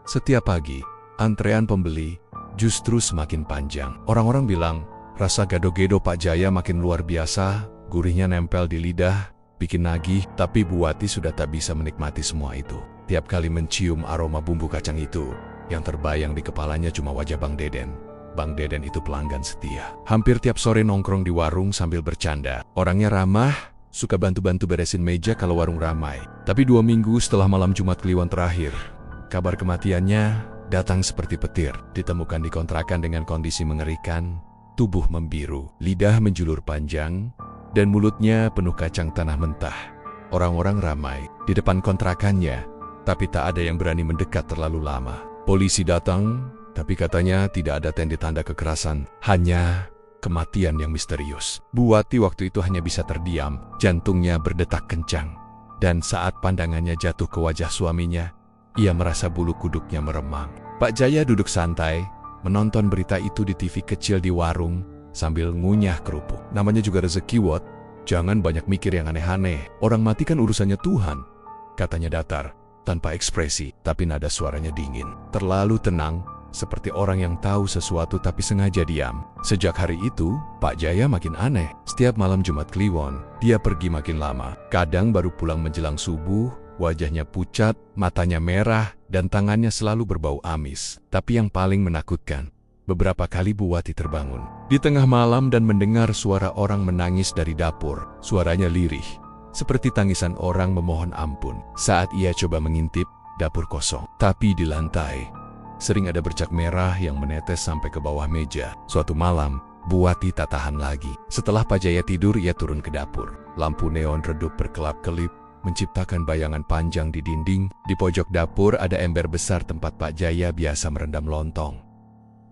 Setiap pagi, antrean pembeli justru semakin panjang. Orang-orang bilang, rasa gado-gado Pak Jaya makin luar biasa, gurihnya nempel di lidah, bikin nagih. Tapi Buati sudah tak bisa menikmati semua itu. Tiap kali mencium aroma bumbu kacang itu, Yang terbayang di kepalanya cuma wajah Bang Deden. Bang Deden itu pelanggan setia. Hampir tiap sore nongkrong di warung sambil bercanda. Orangnya ramah, suka bantu-bantu beresin meja kalau warung ramai. Tapi 2 minggu setelah malam Jumat Kliwon terakhir, kabar kematiannya datang seperti petir. Ditemukan di kontrakan dengan kondisi mengerikan, tubuh membiru, lidah menjulur panjang, dan mulutnya penuh kacang tanah mentah. Orang-orang ramai di depan kontrakannya, tapi tak ada yang berani mendekat terlalu lama. Polisi datang, tapi katanya tidak ada tanda-tanda kekerasan, hanya kematian yang misterius. Bu Wati waktu itu hanya bisa terdiam, jantungnya berdetak kencang. Dan saat pandangannya jatuh ke wajah suaminya, ia merasa bulu kuduknya meremang. Pak Jaya duduk santai, menonton berita itu di TV kecil di warung, sambil ngunyah kerupuk. Namanya juga rezeki, Wot. Jangan banyak mikir yang aneh-aneh. Orang mati kan urusannya Tuhan, katanya datar, tanpa ekspresi, tapi nada suaranya dingin. Terlalu tenang, seperti orang yang tahu sesuatu tapi sengaja diam. Sejak hari itu, Pak Jaya makin aneh. Setiap malam Jumat Kliwon, dia pergi makin lama. Kadang baru pulang menjelang subuh, wajahnya pucat, matanya merah, dan tangannya selalu berbau amis. Tapi yang paling menakutkan, beberapa kali Bu Wati terbangun di tengah malam dan mendengar suara orang menangis dari dapur. Suaranya lirih, seperti tangisan orang memohon ampun. Saat ia coba mengintip, dapur kosong. Tapi di lantai, sering ada bercak merah yang menetes sampai ke bawah meja. Suatu malam, Bu Wati tak tahan lagi. Setelah Pak Jaya tidur, ia turun ke dapur. Lampu neon redup berkelap-kelip, menciptakan bayangan panjang di dinding. Di pojok dapur ada ember besar tempat Pak Jaya biasa merendam lontong.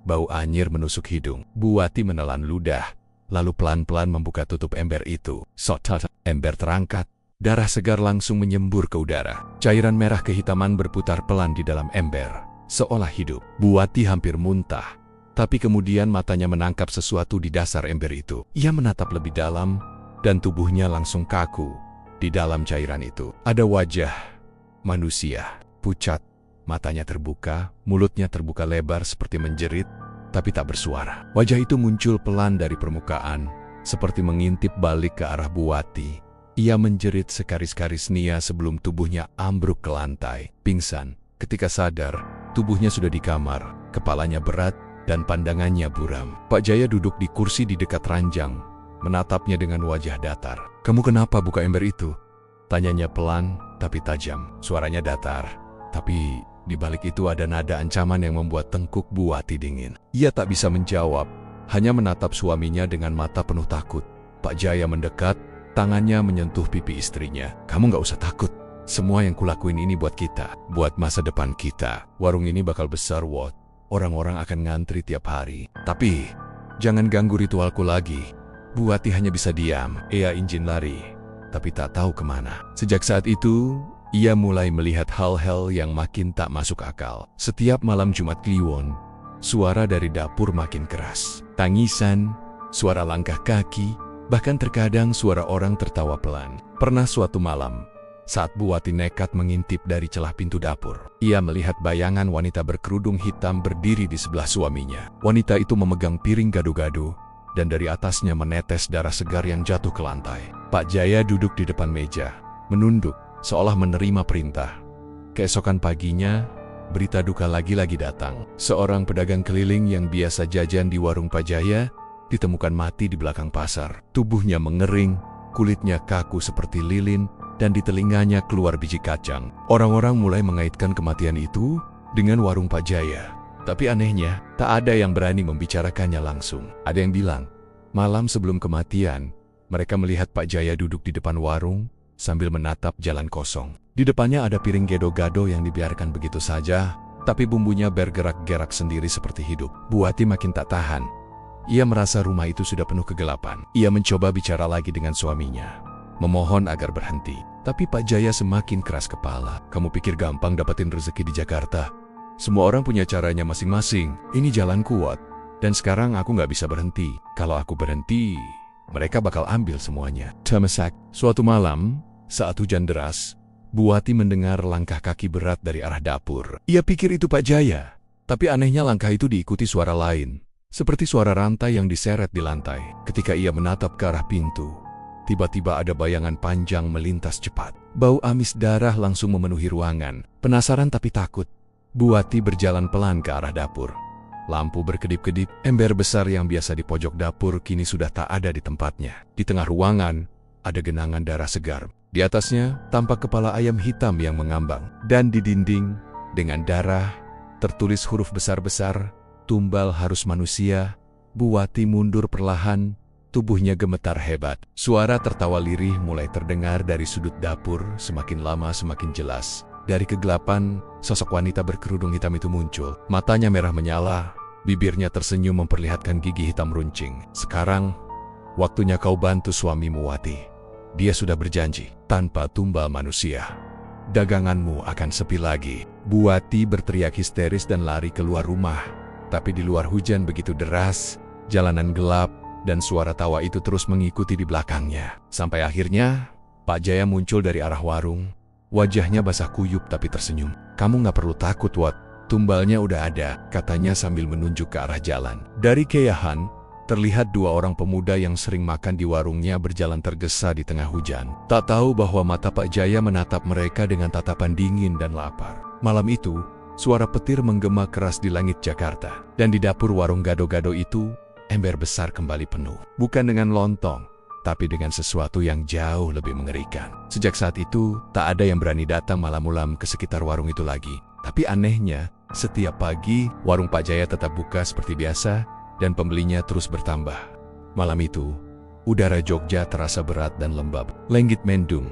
Bau anyir menusuk hidung. Bu Wati menelan ludah, lalu pelan-pelan membuka tutup ember itu. Sotat, ember terangkat. Darah segar langsung menyembur ke udara. Cairan merah kehitaman berputar pelan di dalam ember, seolah hidup. Bu Wati hampir muntah, tapi kemudian matanya menangkap sesuatu di dasar ember itu. Ia menatap lebih dalam, dan tubuhnya langsung kaku. Di dalam cairan itu, ada wajah manusia, pucat. Matanya terbuka, mulutnya terbuka lebar seperti menjerit, tapi tak bersuara. Wajah itu muncul pelan dari permukaan, seperti mengintip balik ke arah Bu Wati. Ia menjerit sekaris-karis nia sebelum tubuhnya ambruk ke lantai. Pingsan. Ketika sadar, tubuhnya sudah di kamar, kepalanya berat, dan pandangannya buram. Pak Jaya duduk di kursi di dekat ranjang, menatapnya dengan wajah datar. "Kamu kenapa buka ember itu?" tanyanya pelan, tapi tajam. Suaranya datar, tapi di balik itu ada nada ancaman yang membuat tengkuk Bu Wati dingin. Ia tak bisa menjawab, hanya menatap suaminya dengan mata penuh takut. Pak Jaya mendekat, tangannya menyentuh pipi istrinya. "Kamu gak usah takut. Semua yang kulakuin ini buat kita, buat masa depan kita. Warung ini bakal besar, Wot. Orang-orang akan ngantri tiap hari. Tapi, jangan ganggu ritualku lagi." Bu Wati hanya bisa diam. Ia ingin lari, tapi tak tahu kemana. Sejak saat itu, ia mulai melihat hal-hal yang makin tak masuk akal. Setiap malam Jumat Kliwon, suara dari dapur makin keras. Tangisan, suara langkah kaki, bahkan terkadang suara orang tertawa pelan. Pernah suatu malam, saat Bu Wati nekat mengintip dari celah pintu dapur, ia melihat bayangan wanita berkerudung hitam berdiri di sebelah suaminya. Wanita itu memegang piring gado-gado, dan dari atasnya menetes darah segar yang jatuh ke lantai. Pak Jaya duduk di depan meja, menunduk, seolah menerima perintah. Keesokan paginya, berita duka lagi-lagi datang. Seorang pedagang keliling yang biasa jajan di warung Pak Jaya ditemukan mati di belakang pasar. Tubuhnya mengering, kulitnya kaku seperti lilin, dan di telinganya keluar biji kacang. Orang-orang mulai mengaitkan kematian itu dengan warung Pak Jaya. Tapi anehnya, tak ada yang berani membicarakannya langsung. Ada yang bilang, malam sebelum kematian, mereka melihat Pak Jaya duduk di depan warung sambil menatap jalan kosong. Di depannya ada piring gado-gado yang dibiarkan begitu saja, tapi bumbunya bergerak-gerak sendiri seperti hidup. Bu Wati makin tak tahan. Ia merasa rumah itu sudah penuh kegelapan. Ia mencoba bicara lagi dengan suaminya, memohon agar berhenti. Tapi Pak Jaya semakin keras kepala. "Kamu pikir gampang dapetin rezeki di Jakarta? Semua orang punya caranya masing-masing. Ini jalan kuat. Dan sekarang aku nggak bisa berhenti. Kalau aku berhenti, mereka bakal ambil semuanya." Tamasak. Suatu malam, saat hujan deras, Bu Wati mendengar langkah kaki berat dari arah dapur. Ia pikir itu Pak Jaya. Tapi anehnya langkah itu diikuti suara lain, seperti suara rantai yang diseret di lantai. Ketika ia menatap ke arah pintu, tiba-tiba ada bayangan panjang melintas cepat. Bau amis darah langsung memenuhi ruangan. Penasaran tapi takut, Bu Wati berjalan pelan ke arah dapur. Lampu berkedip-kedip, ember besar yang biasa di pojok dapur kini sudah tak ada di tempatnya. Di tengah ruangan, ada genangan darah segar. Di atasnya, tampak kepala ayam hitam yang mengambang. Dan di dinding, dengan darah, tertulis huruf besar-besar, "Tumbal harus manusia." Bu Wati mundur perlahan, tubuhnya gemetar hebat. Suara tertawa lirih mulai terdengar dari sudut dapur, semakin lama semakin jelas. Dari kegelapan, sosok wanita berkerudung hitam itu muncul. Matanya merah menyala, bibirnya tersenyum memperlihatkan gigi hitam runcing. "Sekarang, waktunya kau bantu suamimu, Wati. Dia sudah berjanji, tanpa tumbal manusia, daganganmu akan sepi lagi." Bu Wati berteriak histeris dan lari keluar rumah. Tapi di luar hujan begitu deras, jalanan gelap, dan suara tawa itu terus mengikuti di belakangnya. Sampai akhirnya, Pak Jaya muncul dari arah warung. Wajahnya basah kuyup tapi tersenyum. "Kamu gak perlu takut, Wat. Tumbalnya udah ada," katanya sambil menunjuk ke arah jalan. Dari keyahan, terlihat dua orang pemuda yang sering makan di warungnya berjalan tergesa di tengah hujan. Tak tahu bahwa mata Pak Jaya menatap mereka dengan tatapan dingin dan lapar. Malam itu, suara petir menggema keras di langit Jakarta. Dan di dapur warung gado-gado itu, ember besar kembali penuh. Bukan dengan lontong, tapi dengan sesuatu yang jauh lebih mengerikan. Sejak saat itu, tak ada yang berani datang malam-malam ke sekitar warung itu lagi. Tapi anehnya, setiap pagi, warung Pak Jaya tetap buka seperti biasa, dan pembelinya terus bertambah. Malam itu, udara Jogja terasa berat dan lembab. Lenggit mendung,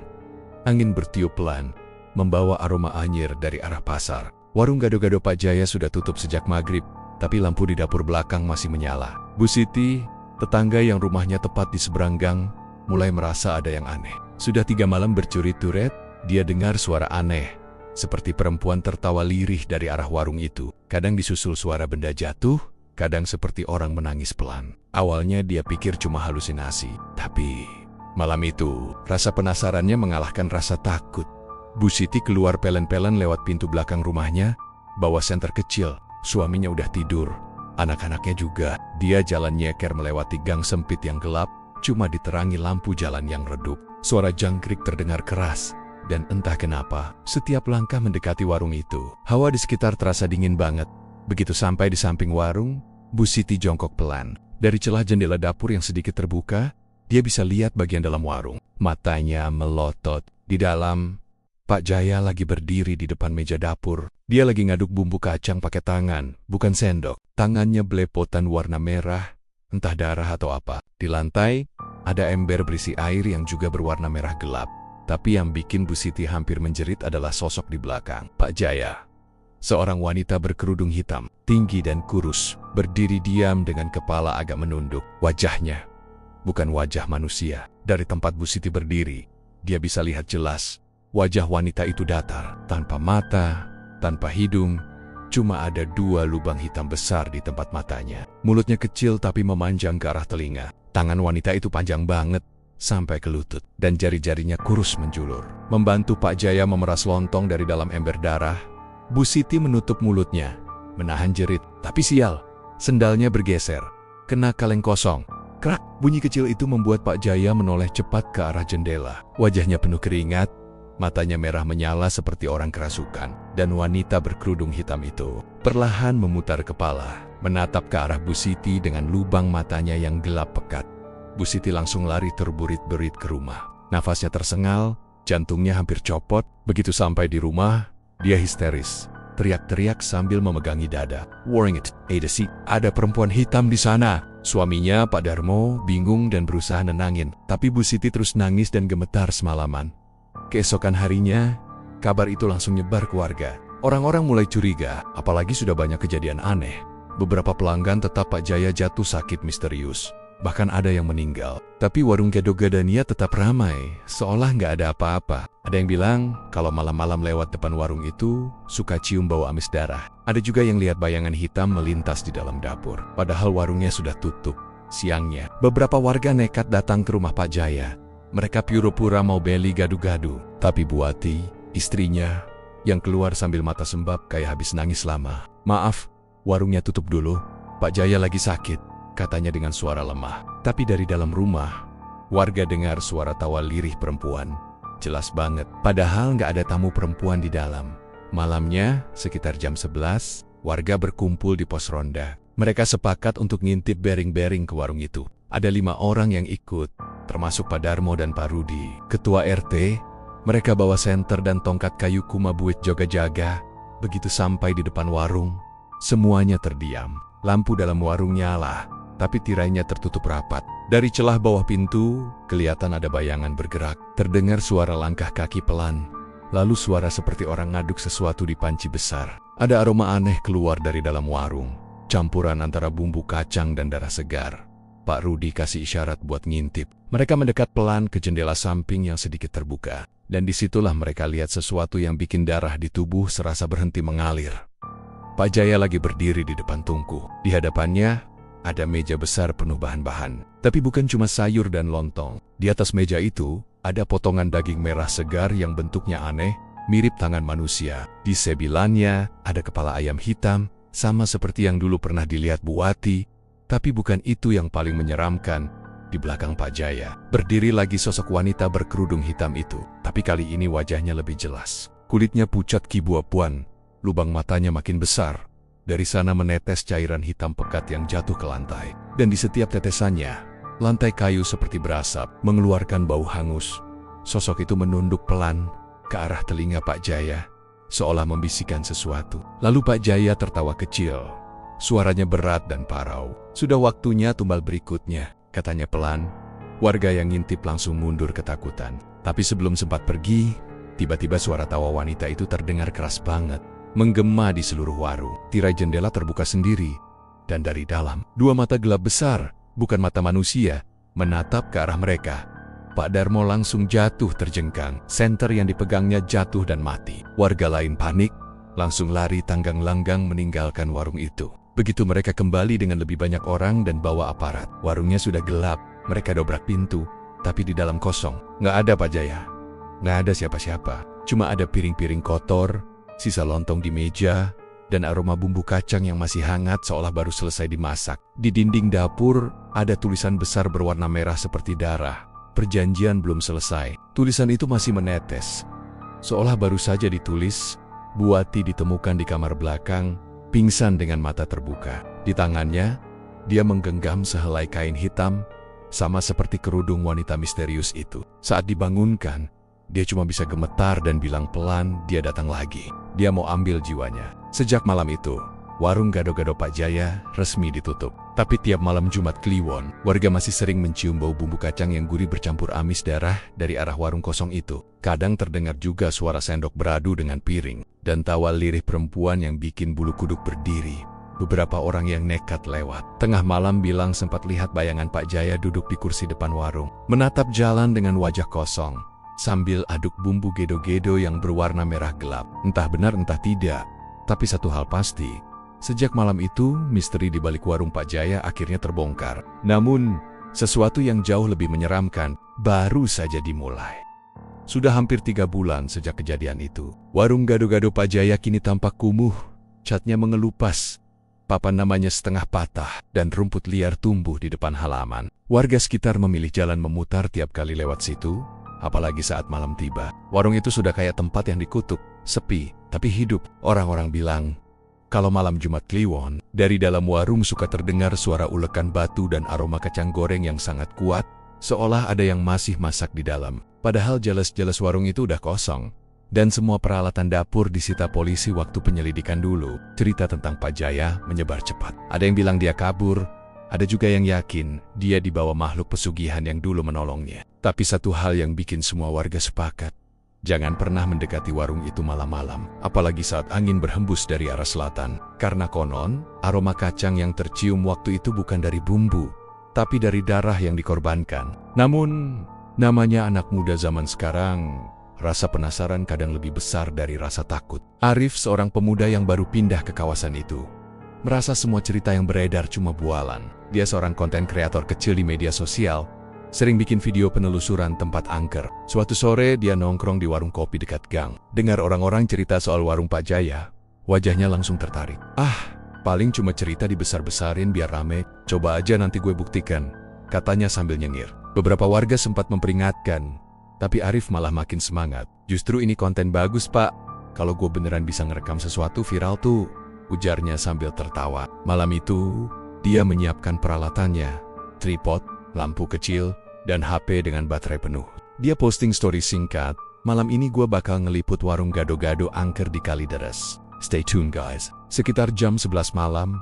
angin bertiup pelan, membawa aroma anyir dari arah pasar. Warung gado-gado Pak Jaya sudah tutup sejak maghrib, tapi lampu di dapur belakang masih menyala. Bu Siti, tetangga yang rumahnya tepat di seberang gang, mulai merasa ada yang aneh. Sudah 3 malam bercurit-turet, dia dengar suara aneh, seperti perempuan tertawa lirih dari arah warung itu. Kadang disusul suara benda jatuh, kadang seperti orang menangis pelan. Awalnya dia pikir cuma halusinasi, tapi malam itu, rasa penasarannya mengalahkan rasa takut. Bu Siti keluar pelen-pelen lewat pintu belakang rumahnya, bawa senter kecil. Suaminya udah tidur, anak-anaknya juga. Dia jalan nyeker melewati gang sempit yang gelap, cuma diterangi lampu jalan yang redup. Suara jangkrik terdengar keras, dan entah kenapa, setiap langkah mendekati warung itu, hawa di sekitar terasa dingin banget. Begitu sampai di samping warung, Bu Siti jongkok pelan. Dari celah jendela dapur yang sedikit terbuka, dia bisa lihat bagian dalam warung. Matanya melotot. Di dalam, Pak Jaya lagi berdiri di depan meja dapur. Dia lagi ngaduk bumbu kacang pakai tangan, bukan sendok. Tangannya belepotan warna merah, entah darah atau apa. Di lantai, ada ember berisi air yang juga berwarna merah gelap. Tapi yang bikin Bu Siti hampir menjerit adalah sosok di belakang. Pak Jaya, seorang wanita berkerudung hitam, tinggi dan kurus, berdiri diam dengan kepala agak menunduk. Wajahnya bukan wajah manusia. Dari tempat Bu Siti berdiri, dia bisa lihat jelas. Wajah wanita itu datar, tanpa mata, tanpa hidung, cuma ada 2 lubang hitam besar di tempat matanya. Mulutnya kecil tapi memanjang ke arah telinga. Tangan wanita itu panjang banget, sampai ke lutut, dan jari-jarinya kurus menjulur. Membantu Pak Jaya memeras lontong dari dalam ember darah, Bu Siti menutup mulutnya, menahan jerit. Tapi sial, sendalnya bergeser, kena kaleng kosong. Krak, bunyi kecil itu membuat Pak Jaya menoleh cepat ke arah jendela. Wajahnya penuh keringat, matanya merah menyala seperti orang kerasukan, dan wanita berkerudung hitam itu perlahan memutar kepala, menatap ke arah Bu Siti dengan lubang matanya yang gelap pekat. Bu Siti langsung lari terburit-berit ke rumah. Nafasnya tersengal, jantungnya hampir copot. Begitu sampai di rumah, dia histeris, teriak-teriak sambil memegangi dada. "Warning it, ada perempuan hitam di sana." Suaminya, Pak Darmo, bingung dan berusaha nenangin, tapi Bu Siti terus nangis dan gemetar semalaman. Keesokan harinya, kabar itu langsung nyebar ke warga. Orang-orang mulai curiga, apalagi sudah banyak kejadian aneh. Beberapa pelanggan tetap Pak Jaya jatuh sakit misterius. Bahkan ada yang meninggal. Tapi warung gado-gadania tetap ramai, seolah nggak ada apa-apa. Ada yang bilang, kalau malam-malam lewat depan warung itu, suka cium bau amis darah. Ada juga yang lihat bayangan hitam melintas di dalam dapur. Padahal warungnya sudah tutup. Siangnya, beberapa warga nekat datang ke rumah Pak Jaya. Mereka pura-pura mau beli gado-gado. Tapi Bu Wati, istrinya, yang keluar sambil mata sembab kayak habis nangis lama. "Maaf, warungnya tutup dulu. Pak Jaya lagi sakit," katanya dengan suara lemah. Tapi dari dalam rumah, warga dengar suara tawa lirih perempuan. Jelas banget, padahal nggak ada tamu perempuan di dalam. Malamnya, sekitar jam 11, warga berkumpul di pos ronda. Mereka sepakat untuk ngintip bering-bering ke warung itu. Ada 5 orang yang ikut, termasuk Pak Darmo dan Pak Rudi. Ketua RT, mereka bawa senter dan tongkat kayu kumabuit jaga-jaga. Begitu sampai di depan warung, semuanya terdiam. Lampu dalam warung nyala, tapi tirainya tertutup rapat. Dari celah bawah pintu, kelihatan ada bayangan bergerak. Terdengar suara langkah kaki pelan. Lalu suara seperti orang ngaduk sesuatu di panci besar. Ada aroma aneh keluar dari dalam warung. Campuran antara bumbu kacang dan darah segar. Pak Rudi kasih isyarat buat ngintip. Mereka mendekat pelan ke jendela samping yang sedikit terbuka. Dan disitulah mereka lihat sesuatu yang bikin darah di tubuh serasa berhenti mengalir. Pak Jaya lagi berdiri di depan tungku. Di hadapannya, ada meja besar penuh bahan-bahan. Tapi bukan cuma sayur dan lontong. Di atas meja itu, ada potongan daging merah segar yang bentuknya aneh, mirip tangan manusia. Di sebilannya, ada kepala ayam hitam, sama seperti yang dulu pernah dilihat Bu Wati. Tapi bukan itu yang paling menyeramkan. Di belakang Pak Jaya, berdiri lagi sosok wanita berkerudung hitam itu. Tapi kali ini wajahnya lebih jelas. Kulitnya pucat kibuapuan, lubang matanya makin besar. Dari sana menetes cairan hitam pekat yang jatuh ke lantai. Dan di setiap tetesannya, lantai kayu seperti berasap, mengeluarkan bau hangus. Sosok itu menunduk pelan ke arah telinga Pak Jaya, seolah membisikkan sesuatu. Lalu Pak Jaya tertawa kecil. Suaranya berat dan parau. Sudah waktunya tumbal berikutnya, katanya pelan. Warga yang ngintip langsung mundur ketakutan. Tapi sebelum sempat pergi, tiba-tiba suara tawa wanita itu terdengar keras banget. Menggema di seluruh warung. Tirai jendela terbuka sendiri. Dan dari dalam, 2 mata gelap besar, bukan mata manusia, menatap ke arah mereka. Pak Darmo langsung jatuh terjengkang. Senter yang dipegangnya jatuh dan mati. Warga lain panik, langsung lari tanggang langgang meninggalkan warung itu. Begitu mereka kembali dengan lebih banyak orang dan bawa aparat. Warungnya sudah gelap, mereka dobrak pintu, tapi di dalam kosong. Nggak ada Pak Jaya. Nggak ada siapa-siapa. Cuma ada piring-piring kotor, sisa lontong di meja, dan aroma bumbu kacang yang masih hangat seolah baru selesai dimasak. Di dinding dapur, ada tulisan besar berwarna merah seperti darah. Perjanjian belum selesai. Tulisan itu masih menetes. Seolah baru saja ditulis, Bu Wati ditemukan di kamar belakang, pingsan dengan mata terbuka. Di tangannya, dia menggenggam sehelai kain hitam, sama seperti kerudung wanita misterius itu. Saat dibangunkan, dia cuma bisa gemetar dan bilang pelan, dia datang lagi. Dia mau ambil jiwanya. Sejak malam itu, warung gado-gado Pak Jaya resmi ditutup. Tapi tiap malam Jumat Kliwon, warga masih sering mencium bau bumbu kacang yang gurih bercampur amis darah dari arah warung kosong itu. Kadang terdengar juga suara sendok beradu dengan piring, dan tawa lirih perempuan yang bikin bulu kuduk berdiri. Beberapa orang yang nekat lewat. Tengah malam bilang sempat lihat bayangan Pak Jaya duduk di kursi depan warung, menatap jalan dengan wajah kosong, sambil aduk bumbu gedo-gedo yang berwarna merah gelap. Entah benar entah tidak, tapi satu hal pasti, sejak malam itu, misteri di balik warung Pak Jaya akhirnya terbongkar. Namun, sesuatu yang jauh lebih menyeramkan baru saja dimulai. Sudah hampir 3 bulan sejak kejadian itu. Warung gado-gado Pak Jaya kini tampak kumuh, catnya mengelupas, papan namanya setengah patah, dan rumput liar tumbuh di depan halaman. Warga sekitar memilih jalan memutar tiap kali lewat situ, apalagi saat malam tiba. Warung itu sudah kayak tempat yang dikutuk, sepi, tapi hidup. Orang-orang bilang, kalau malam Jumat Kliwon, dari dalam warung suka terdengar suara ulekan batu dan aroma kacang goreng yang sangat kuat, seolah ada yang masih masak di dalam. Padahal jelas-jelas warung itu udah kosong. Dan semua peralatan dapur disita polisi waktu penyelidikan dulu. Cerita tentang Pak Jaya menyebar cepat. Ada yang bilang dia kabur, ada juga yang yakin dia dibawa makhluk pesugihan yang dulu menolongnya. Tapi satu hal yang bikin semua warga sepakat, jangan pernah mendekati warung itu malam-malam, apalagi saat angin berhembus dari arah selatan. Karena konon, aroma kacang yang tercium waktu itu bukan dari bumbu, tapi dari darah yang dikorbankan. Namun, namanya anak muda zaman sekarang, rasa penasaran kadang lebih besar dari rasa takut. Arif, seorang pemuda yang baru pindah ke kawasan itu, merasa semua cerita yang beredar cuma bualan. Dia seorang konten kreator kecil di media sosial, sering bikin video penelusuran tempat angker. Suatu sore dia nongkrong di warung kopi dekat gang. Dengar orang-orang cerita soal warung Pak Jaya, wajahnya langsung tertarik. Paling cuma cerita dibesar-besarin biar rame, coba aja nanti gue buktikan, katanya sambil nyengir. Beberapa warga sempat memperingatkan, tapi Arif malah makin semangat. Justru ini konten bagus Pak, Kalau gue beneran bisa ngerekam sesuatu viral tuh, ujarnya sambil tertawa. Malam itu, dia menyiapkan peralatannya, tripod, lampu kecil, dan HP dengan baterai penuh. Dia posting story singkat, malam ini gue bakal ngeliput warung gado-gado angker di Kalideres. Stay tuned guys. Sekitar jam 11 malam,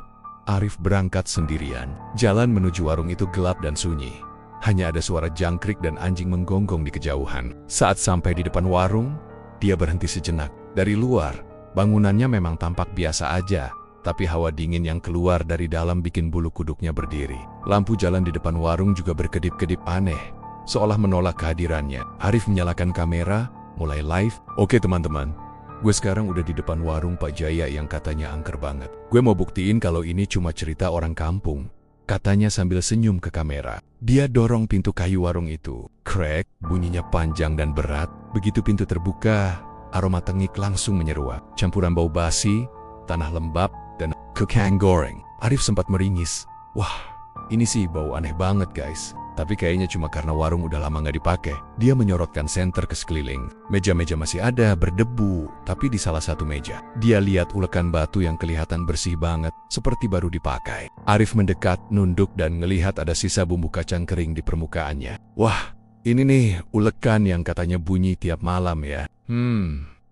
Arif berangkat sendirian. Jalan menuju warung itu gelap dan sunyi. Hanya ada suara jangkrik dan anjing menggonggong di kejauhan. Saat sampai di depan warung, dia berhenti sejenak. Dari luar, bangunannya memang tampak biasa aja, tapi hawa dingin yang keluar dari dalam bikin bulu kuduknya berdiri. Lampu jalan di depan warung juga berkedip-kedip aneh, seolah menolak kehadirannya. Arif menyalakan kamera, mulai live. Oke teman-teman, gue sekarang udah di depan warung Pak Jaya yang katanya angker banget. Gue mau buktiin kalau ini cuma cerita orang kampung, katanya sambil senyum ke kamera. Dia dorong pintu kayu warung itu. Krek, bunyinya panjang dan berat. Begitu pintu terbuka, aroma tengik langsung menyeruak. Campuran bau basi, tanah lembab, dan kekang goreng. Arif sempat meringis. Wah, ini sih bau aneh banget guys. Tapi kayaknya cuma karena warung udah lama nggak dipakai. Dia menyorotkan senter ke sekeliling. Meja-meja masih ada, berdebu. Tapi di salah satu meja, dia lihat ulekan batu yang kelihatan bersih banget, seperti baru dipakai. Arif mendekat, nunduk, dan ngelihat ada sisa bumbu kacang kering di permukaannya. Wah, ini nih ulekan yang katanya bunyi tiap malam ya.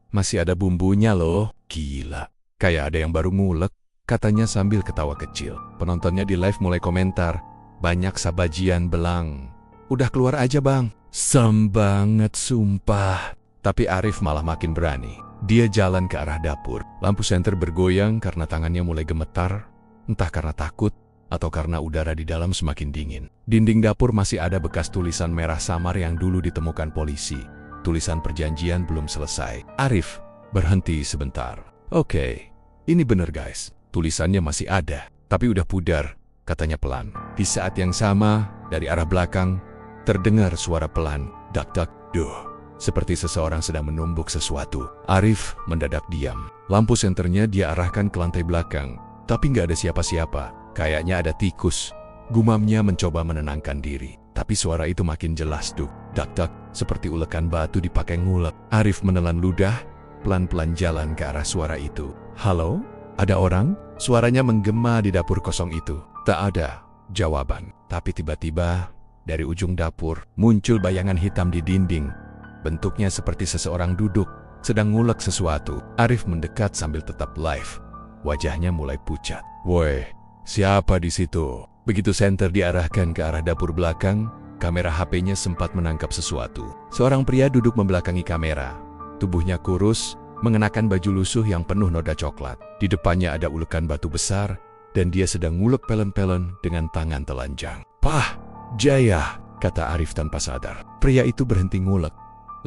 Masih ada bumbunya loh. Gila, kayak ada yang baru ngulek, katanya sambil ketawa kecil. Penontonnya di live mulai komentar. Banyak sabajian belang. Udah keluar aja bang. Serem banget sumpah. Tapi Arif malah makin berani. Dia jalan ke arah dapur. Lampu senter bergoyang karena tangannya mulai gemetar. Entah karena takut atau karena udara di dalam semakin dingin. Dinding dapur masih ada bekas tulisan merah samar yang dulu ditemukan polisi. Tulisan perjanjian belum selesai. Arif berhenti sebentar. Oke, ini bener guys. Tulisannya masih ada, tapi udah pudar, katanya pelan. Di saat yang sama, dari arah belakang, terdengar suara pelan, dak-dak, duh. Seperti seseorang sedang menumbuk sesuatu. Arif mendadak diam. Lampu senternya dia arahkan ke lantai belakang, tapi nggak ada siapa-siapa. Kayaknya ada tikus. Gumamnya mencoba menenangkan diri. Tapi suara itu makin jelas, duk, dak-dak, seperti ulekan batu dipakai ngulek. Arif menelan ludah, pelan-pelan jalan ke arah suara itu. Halo? Ada orang? Suaranya menggema di dapur kosong itu. Tak ada jawaban. Tapi tiba-tiba, dari ujung dapur, muncul bayangan hitam di dinding. Bentuknya seperti seseorang duduk, sedang ngulek sesuatu. Arif mendekat sambil tetap live. Wajahnya mulai pucat. Woi, siapa di situ? Begitu senter diarahkan ke arah dapur belakang, kamera HP-nya sempat menangkap sesuatu. Seorang pria duduk membelakangi kamera. Tubuhnya kurus, mengenakan baju lusuh yang penuh noda coklat. Di depannya ada ulekan batu besar, dan dia sedang ngulek pelen-pelen dengan tangan telanjang. Pak Jaya, kata Arif tanpa sadar. Pria itu berhenti ngulek,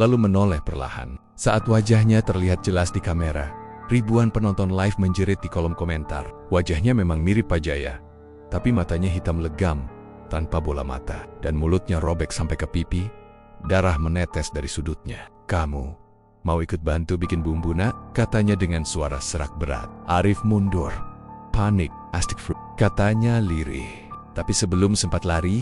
lalu menoleh perlahan. Saat wajahnya terlihat jelas di kamera, ribuan penonton live menjerit di kolom komentar. Wajahnya memang mirip Pak Jaya, tapi matanya hitam legam, tanpa bola mata, dan mulutnya robek sampai ke pipi. Darah menetes dari sudutnya. Kamu mau ikut bantu bikin bumbu nak? Katanya dengan suara serak berat. Arif mundur. Panik, astagfirullah, katanya lirih. Tapi sebelum sempat lari,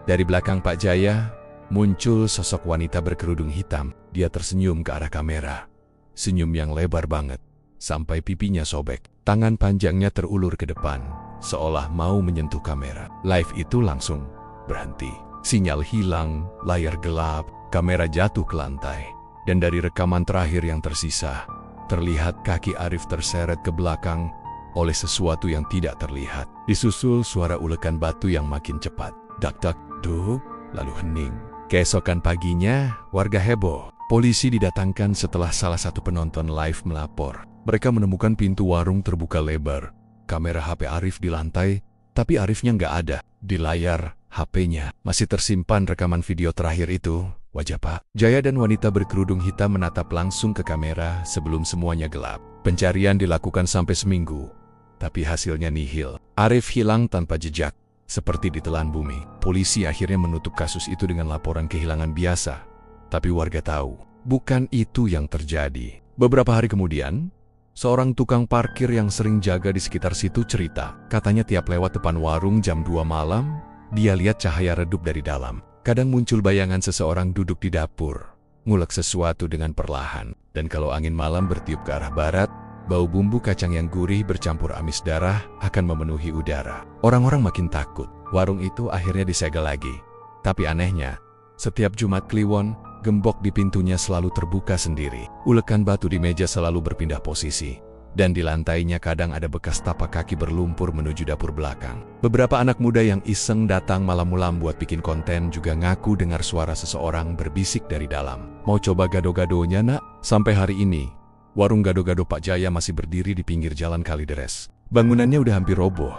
dari belakang Pak Jaya, muncul sosok wanita berkerudung hitam. Dia tersenyum ke arah kamera. Senyum yang lebar banget, sampai pipinya sobek. Tangan panjangnya terulur ke depan, seolah mau menyentuh kamera. Live itu langsung berhenti. Sinyal hilang, layar gelap, kamera jatuh ke lantai. Dan dari rekaman terakhir yang tersisa, terlihat kaki Arif terseret ke belakang oleh sesuatu yang tidak terlihat. Disusul suara ulekan batu yang makin cepat. Dak-dak, duh, lalu hening. Keesokan paginya, warga heboh. Polisi didatangkan setelah salah satu penonton live melapor. Mereka menemukan pintu warung terbuka lebar. Kamera HP Arif di lantai, tapi Arifnya nggak ada. Di layar HP-nya masih tersimpan rekaman video terakhir itu. Wajah Pak Jaya dan wanita berkerudung hitam menatap langsung ke kamera sebelum semuanya gelap. Pencarian dilakukan sampai seminggu, tapi hasilnya nihil. Arif hilang tanpa jejak, seperti ditelan bumi. Polisi akhirnya menutup kasus itu dengan laporan kehilangan biasa. Tapi warga tahu, bukan itu yang terjadi. Beberapa hari kemudian, seorang tukang parkir yang sering jaga di sekitar situ cerita. Katanya tiap lewat depan warung jam 2 malam, dia lihat cahaya redup dari dalam. Kadang muncul bayangan seseorang duduk di dapur, ngulek sesuatu dengan perlahan. Dan kalau angin malam bertiup ke arah barat, bau bumbu kacang yang gurih bercampur amis darah akan memenuhi udara. Orang-orang makin takut. Warung itu akhirnya disegel lagi. Tapi anehnya, setiap Jumat Kliwon, gembok di pintunya selalu terbuka sendiri. Ulekan batu di meja selalu berpindah posisi. Dan di lantainya kadang ada bekas tapak kaki berlumpur menuju dapur belakang. Beberapa anak muda yang iseng datang malam-malam buat bikin konten juga ngaku dengar suara seseorang berbisik dari dalam. Mau coba gado-gadonya, nak? Sampai hari ini, warung gado-gado Pak Jaya masih berdiri di pinggir jalan Kalideres. Bangunannya udah hampir roboh.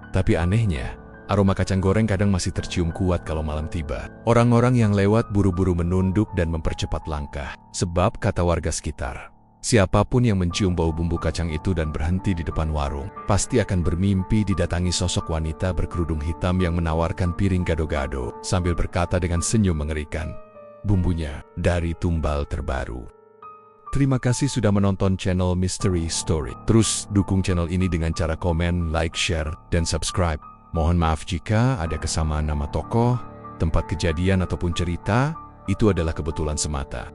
Tapi anehnya, aroma kacang goreng kadang masih tercium kuat kalau malam tiba. Orang-orang yang lewat buru-buru menunduk dan mempercepat langkah. Sebab, kata warga sekitar, siapapun yang mencium bau bumbu kacang itu dan berhenti di depan warung, pasti akan bermimpi didatangi sosok wanita berkerudung hitam yang menawarkan piring gado-gado, sambil berkata dengan senyum mengerikan, "Bumbunya dari tumbal terbaru." Terima kasih sudah menonton channel Mystery Story. Terus dukung channel ini dengan cara komen, like, share, dan subscribe. Mohon maaf jika ada kesamaan nama tokoh, tempat kejadian ataupun cerita, itu adalah kebetulan semata.